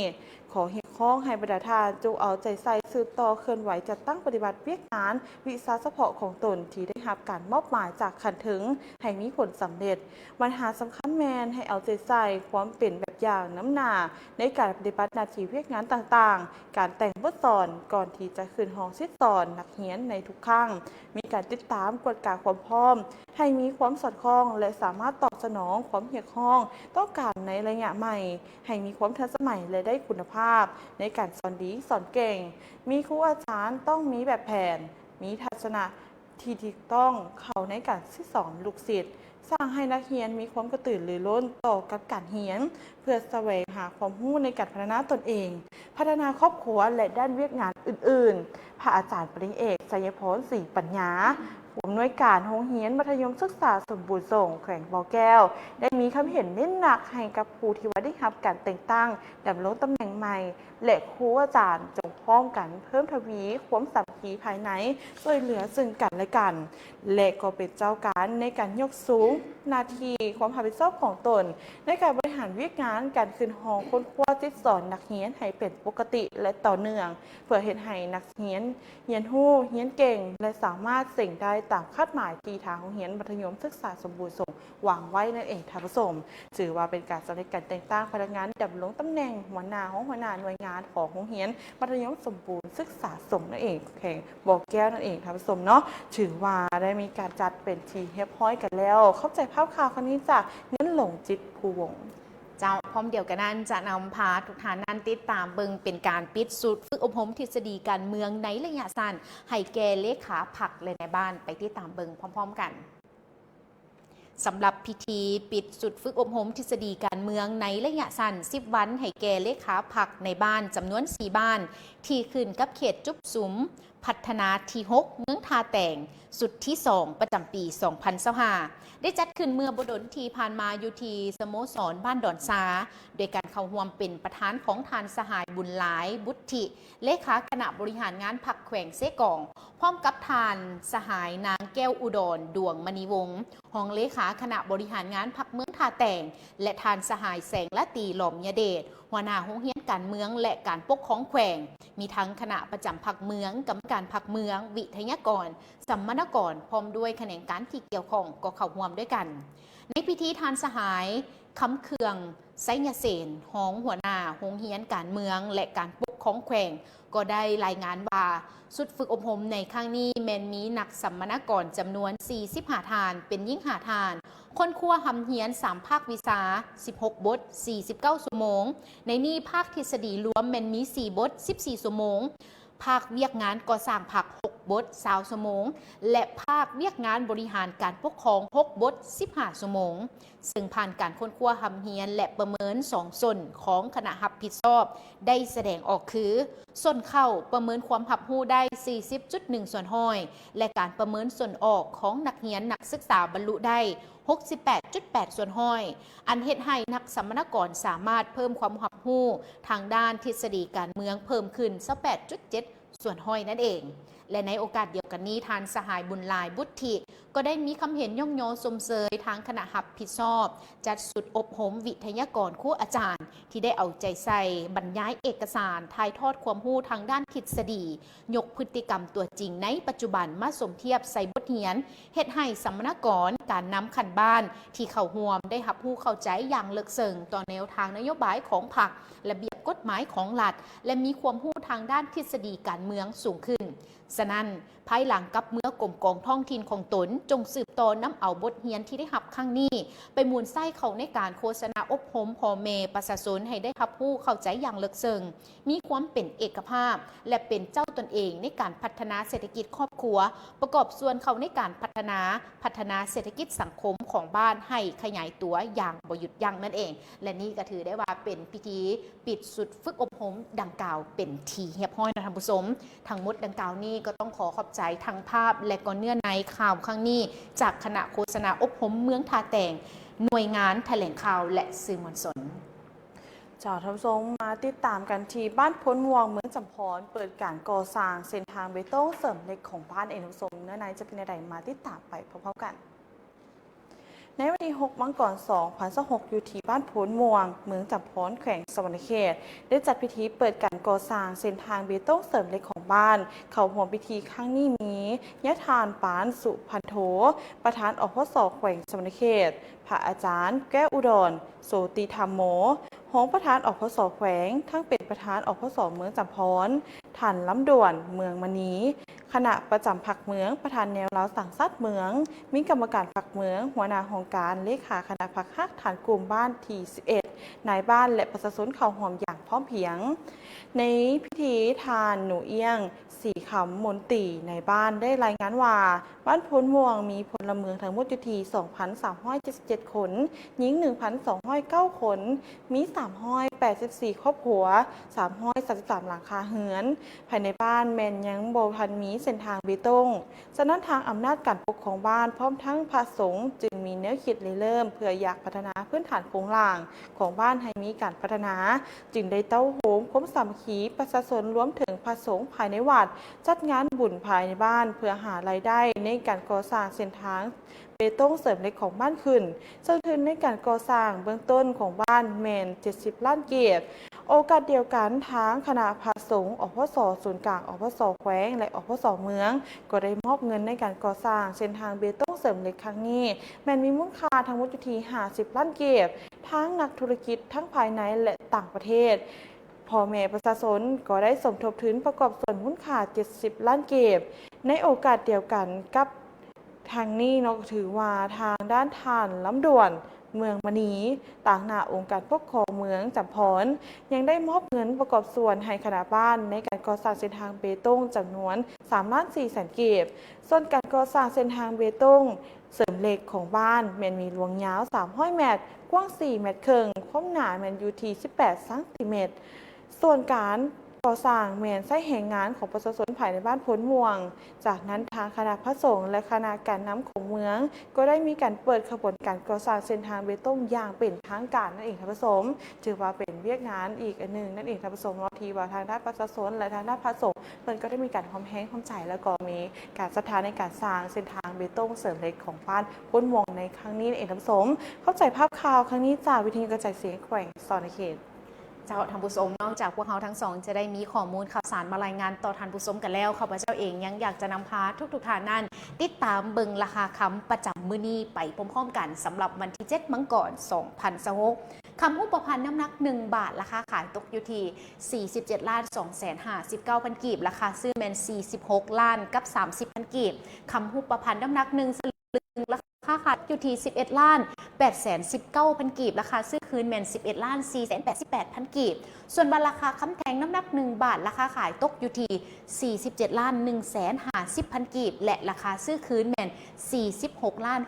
ขอเรียกร้องให้บรรดาทานจงเอาใจใส่สืบต่อเคลื่อนไหวจัดตั้งปฏิบัติเวียกงานวิสาเฉพาะของตนที่ได้รับการมอบหมายจากขันถึงให้มีผลสำเร็จปัญหาสำคัญแมนให้เอาใจใส่ความเป็นแบบอย่างน้ำหนาในการปฏิบัติหน้าที่เวียกงานต่างๆการแต่งบทสอนก่อนที่จะขึ้นห้องซิดสอนนักเรียนในทุกครั้งมีการติดตามกฎการความพร้อมให้มีความสอดคล้องและสามารถตอบสนองความเรียกร้องต้องการในระยะใหม่ให้มีความทันสมัยและได้คุณภาพในการสอนดีสอนเก่งมีครูอาจารย์ต้องมีแบบแผนมีทัศนะที่ถูกต้องเข้าในการสอนลูกศิษย์สร้างให้นักเรียนมีความกระตือรือร้นต่อกับการเรียนเพื่อแสวงหาความรู้ในการพัฒนาตนเองพัฒนาครอบครัวและด้านเวียกงานอื่นๆพระอาจารย์ปริญญาเอกชัยพรศรีปัญญาผู้อำนวยการโรงเรียนมัธยมศึกษาสมบูรณ์ส่งแขวงบ่อแก้วได้มีคำเห็นเน้นหนักให้กับผู้ที่ว่าได้รับการแต่งตั้งดำรงตำแหน่งใหม่และครูอาจารย์จงพร้อมกันเพิ่มทวีความสามัคคีภายในช่วยเหลือซึ่งกันและกันและก็เป็นเจ้าการในการยกสูงหน้าที่ความรับผิดชอบของตนในการบริหารวิกงานการคืนห้องค้นคว้าจิตสอนนักเรียนให้เป็นปกติและต่อเนื่องเพื่อเห็นให้นักเรียนเรียนรู้เรียนเก่งและสามารถเสิ่งได้ตามคาดหมายที่ทางโรงเรียนมัธยมศึกษาสมบูรณ์ส่งวางไว้นั่นเองท่านผู้ชมถือว่าเป็นการสำเร็จการแต่งตั้งพนักงานดำรงตำแหน่งหัวหน้าหน่วยงานของโรงเรียนมัธยมสมบูรณ์ศึกษาสงฆ์นั่นเองแข่งบ่อแก้วนั่นเองท่านผู้ชมเนาะถือว่าได้มีการจัดเป็นทีเรียบร้อยกันแล้วเข้าใจภาพข่าวครั้งนี้จากเงินหลงจิตภูวงศ์เจ้าพร้อมเดียวกันนั้นจะนำพาทุกท่านนั้นติดตามเบิงเป็นการปิดสูตรฝึกอบรมทฤษฎีการเมืองในระยะสั้นให้แก่เลขาพรรคและในบ้านไปติดตามเบิงพร้อมๆกันสำหรับพิธีปิดสุดฝึกอบรมทฤษฎีการเมืองในระยะสั้น10 วันให้แก่เลขาพรรคในบ้านจำนวน4บ้านที่ขึ้นกับเขตจุบสุมพัฒนาที่ 6 เมืองทาแต่งสุดที่ 2 ประจำปี 2025ได้จัดขึ้นเมื่อบดลทีผ่านมาอยู่ที่สโมสรบ้านดอนซาโดยการเข้าร่วมเป็นประธานของทานสหายบุญหลายบุตถิเลขาคณะบริหารงานพรรคแขวงเซกองพร้อมกับทานสหายนางแก้วอุดรดวงมณีวงศ์รองเลขาคณะบริหารงานพรรคเมืองทาแต่งและทานสหายแสงละตีหล่อมยเดชหัวหน้าโรงเรียนการเมืองและการปกครองแขวงมีทั้งคณะประจำพรรคเมืองกรรมการพรรคเมืองวิทยากรสัมมนกรพร้อมด้วยแขนงการที่เกี่ยวข้องก็เข้าร่วมด้วยกันในพิธีทานสหายคำเคืองไซยเสนห้องหัวหน้าโรงเรียนการเมืองและการปกครองแขวงก็ได้รายงานว่าสุดฝึกอบรมในครั้งนี้แมนมีนักสัมมนกรจำนวน45 ทานเป็นยิ่งหาทานคนครัวหำเฮียน3ภาควิชา16 บท 49 ชั่วโมงในนี้ภาคทฤษฎีรวมแมนมี4 บท 14 ชั่วโมงภาคเวียกงานก่อสร้างภาค6 บท 20 ชั่วโมงและภาคเวียกงานบริหารการปกครอง6 บท 15 ชั่วโมงซึ่งผ่านการค้นคว้าหำเฮียนและประเมิน2 ส่วนของคณะรับผิดชอบได้แสดงออกคือส่วนเข้าประเมินความรับรู้ได้ 40.1 ส่วนห้อยและการประเมินส่วนออกของนักเรียนนักศึกษาบรรลุได้ 68.8 ส่วนห้อยอันเฮ็ดให้นักสัมมนกรสามารถเพิ่มความรับรู้ทางด้านทฤษฎีการเมืองเพิ่มขึ้น 28.7 ส่วนห้อยนั่นเองและในโอกาสเดียวกันนี้ทานสหายบุญหลายบุตถิก็ได้มีคำเห็นย่องโยสมเสยทางคณะรับผิดชอบจัดสุดอบรมวิทยากรครูอาจารย์ที่ได้เอาใจใส่บรรยายเอกสารถ่ายทอดความรู้ทางด้านทฤษฎียกพฤติกรรมตัวจริงในปัจจุบันมาสมเทียบใส่บทเรียนเฮ็ดให้สัมมนกรการนำขันบ้านที่เข้าร่วมได้รับรู้เข้าใจอย่างลึกซึ้งต่อแนวทางนโยบายของพรรคระเบียบกฎหมายของรัฐและมีความรู้ทางด้านทฤษฎีการเมืองสูงขึ้น ฉะนั้นภายหลังกับเมื่อกรมกองท้องถิ่นของตนจงสืบต่อน้ำเอาบทเรียนที่ได้รับครั้งนี้ไปมูลไส้เขาในการโฆษณาอบรมพ่อแม่ประชาชนให้ได้รับผู้เข้าใจอย่างลึกซึ้งมีความเป็นเอกภาพและเป็นเจ้าตนเองในการพัฒนาเศรษฐกิจครอบครัวประกอบส่วนเขาในการพัฒนาเศรษฐกิจสังคมของบ้านให้ขยายตัวอย่างบ่หยุดยั้งนั่นเองและนี่ก็ถือได้ว่าเป็นพิธีปิดสุดฝึกอบรมดังกล่าวเป็นทีเรียบร้อยนะท่านผู้ชมทั้งหมดดังกล่าวนี้ก็ต้องขอขอบใจทั้งภาพและก็เนื้อในข่าวครั้งนี้จากคณะโฆษณาอบรมเมืองท่าแตงหน่วยงานแถลงข่าวและสื่อมวลชนจากท่านผู้ชมมาติดตามกันที่บ้านพ้นม่วงเมืองจำพรเปิดการก่อสร้างเส้นทางเบตงเสริมเหล็กของบ้านเอ็นทุสมเนื้อในจะเป็นอะไรมาติดตามไปพร้อมๆกันในวันที่ 6 มังกร 2026 อยู่ที่บ้านโพนม่วงเมืองจำพรแขวงสวรรณเขตได้จัดพิธีเปิดการก่อสร้างเส้นทางเบตงเสริมเหล็กของบ้านเข้าร่วมพิธีครั้งนี้มียะทานปานสุพันโธประธานอพส.แขวงสวรรณเขตพระอาจารย์แก้วอุดรโสติธรรมโมหงประธานอพส.แขวงทั้งเป็นประธานอพส.เมืองจำพรท่านล้ำด่วนเมืองมณีคณะประจำผักเมืองประธานแนวเล้าสังสัตว์เมืองมีกรรมการผักเมืองหัวหน้าโครงการเลขาคณะผักฮักฐานกลุ่มบ้านที่ 11 นายบ้านและประชาชนเข้าร่วมอย่างพร้อมเพรียงในพิธีทานหนูเอี้ยงสีขำมนตรีในบ้านได้รายงานว่าบ้านพ้นม่วงมีพลเมืองทั้งหมดอยู่ที่ 2,377 คนหญิง 1,209 คนมี384 ครอบครัว333หลังคาเฮือนภายในบ้านแมนยังโบพันมีเส้นทางเบตงฉะนั้นทางอำนาจการปกครองบ้านพร้อมทั้งพระสงฆ์จึงมีแนวคิดเริ่มเพื่ออยากพัฒนาพื้นฐานโครงสร้างของบ้านให้มีการพัฒนาจึงได้เต้าโหมคมสามัคคีประชาชนรวมถึงพระสงฆ์ภายในวัดจัดงานบุญภายในบ้านเพื่อหารายได้ในการก่อสร้างเส้นทางเบตงเสริมเหล็กของบ้านขึ้นซึ่งทุนในการก่อสร้างเบื้องต้นของบ้านแมน70 ล้านเกียรติโอกาสเดียวกันทางคณะพระสงฆ์อพส.ศูนย์กลางอพส.แขวงและอพส.เมืองก็ได้มอบเงินในการก่อสร้างเส้นทางเบตงเสริมเหล็กครั้งนี้แมนมีมูลค่าทั้งหมดอยู่ที่50 ล้านเกียรติทั้งนักธุรกิจทั้งภายในและต่างประเทศพ่อแม่ประชาชนก็ได้สมทบทุนประกอบส่วนมูลค่า70 ล้านเก็บในโอกาสเดียวกันกับทางนี้เราถือว่าทางด้านทานล้ำด่วนเมืองมณีต่างหน้าองค์การปกครองเมืองจำพรยังได้มอบเงินประกอบส่วนให้คณะบ้านในการก่อสร้างเส้นทางเบตงจำนวน3,400,000 เก็บส่วนการก่อสร้างเส้นทางเบตงเสริมเหล็กของบ้านแมนมีลวงยาว300 เมตรกว้าง4 เมตรครึ่งความหนาแมนอยู่ที่18 ซน.ส่วนการก่อสร้างแมนใช้แห่งงานของประชาชนภายในบ้านพ้นม่วงจากนั้นทางคณะพระสงฆ์และคณะการน้ำของเมืองก็ได้มีการเปิดขบวนการก่อสร้างเส้นทางเบตงอย่างเป็นทางการนั่นเองท่านผู้ชมถือว่าเป็นเวียกงานอีกอันหนึ่งนั่นเองท่านผู้ชมรอทีว่าทางด้านประชาชนและทางด้านพระสงฆ์เพิ่นก็ได้มีการความแห้งความใจแล้วก็มีการศรัทธาในการสร้างเส้นทางเบตงเสริมเหล็กของบ้านพ้นม่วงในครั้งนี้นั่นเองท่านผู้ชมเข้าใจภาพข่าวครั้งนี้จากวิทยุกระจายเสียงแขวงสวรรณเขตเจ้าท่านผู้ชมนอกจากพวกเขาทั้งสองจะได้มีข้อมูลข่าวสารมารายงานต่อท่านผู้ชมกันแล้วข้าพเจ้าเองยังอยากจะนำพาทุกท่านนั้นติดตามเบิ่งราคาคำประจำมื้อนี้ไปพร้อมๆกันสำหรับวันที่7 มังกร 2026คำอุปพันธ์น้ำหนัก1 บาทราคาขายตกอยู่ที่47,259,000 กีบราคาซื้อแมน46 ล้านกับ30,000 กีบคำอุปพันธ์น้ำหนัก1 สลึงราคาขายอยู่ที่11 ล้าน819,000 กีบราคาซื้อคืนแมน11 ล้าน488,000 กีบส่วนบาทราคาคำแทงน้ำหนัก1 บาทราคาขายตกอยู่ที่47 ล้าน150,000 กีบและราคาซื้อคืนแมน46 ล้าน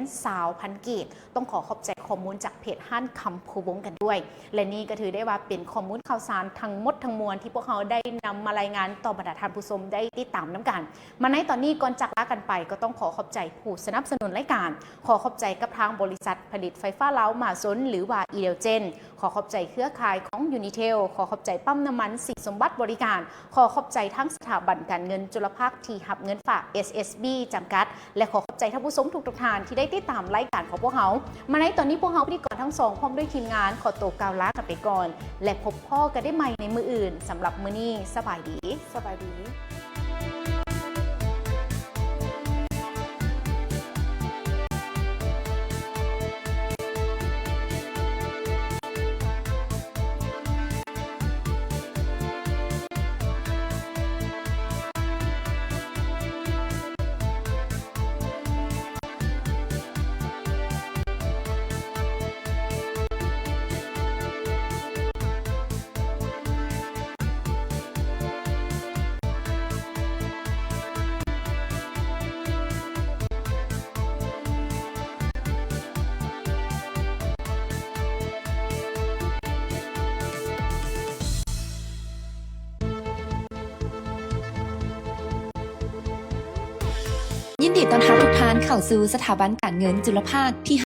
620,000 กีบต้องขอบใจข้อมูลจากเพจฮั่นคำภูวงกันด้วยและนี่ก็ถือได้ว่าเป็นข้อมูลข่าวสารทั้งหมดทั้งมวลที่พวกเขาได้นำมารายงานต่อบรรดาท่านผู้ชมได้ติดตามน้ำกันมาในตอนนี้ก่อนจากลากันไปก็ต้องขอบใจผู้สนับสนุนรายการขอบใจกับทางบริษัทผลิตไฟฟ้าลาวหมาซนหรือว่าอีเดลเจนขอบใจเครือข่ายของยูนิเทลขอบใจปั๊มน้ำมันสิสมบัติบริการขอบใจทั้งสถาบันการเงินจุลภาคที่หับเงินฝาก SSB จำกัดและขอบใจท่านผู้ชมทุกท่านที่ได้ติดตามรายการของพวกเขามาในตอนนี้พวกเขาพิธีกรทั้งสองพร้อมด้วยทีมงานขอตัวกล่าวลากันไปก่อนและพบพ่อกันได้ใหม่ในมื้ออื่นสำหรับมื้อนี้สบายดี ยินดีต้อนรับทุกท่านเข้าสู่สถาบันการเงินจุลภาคที่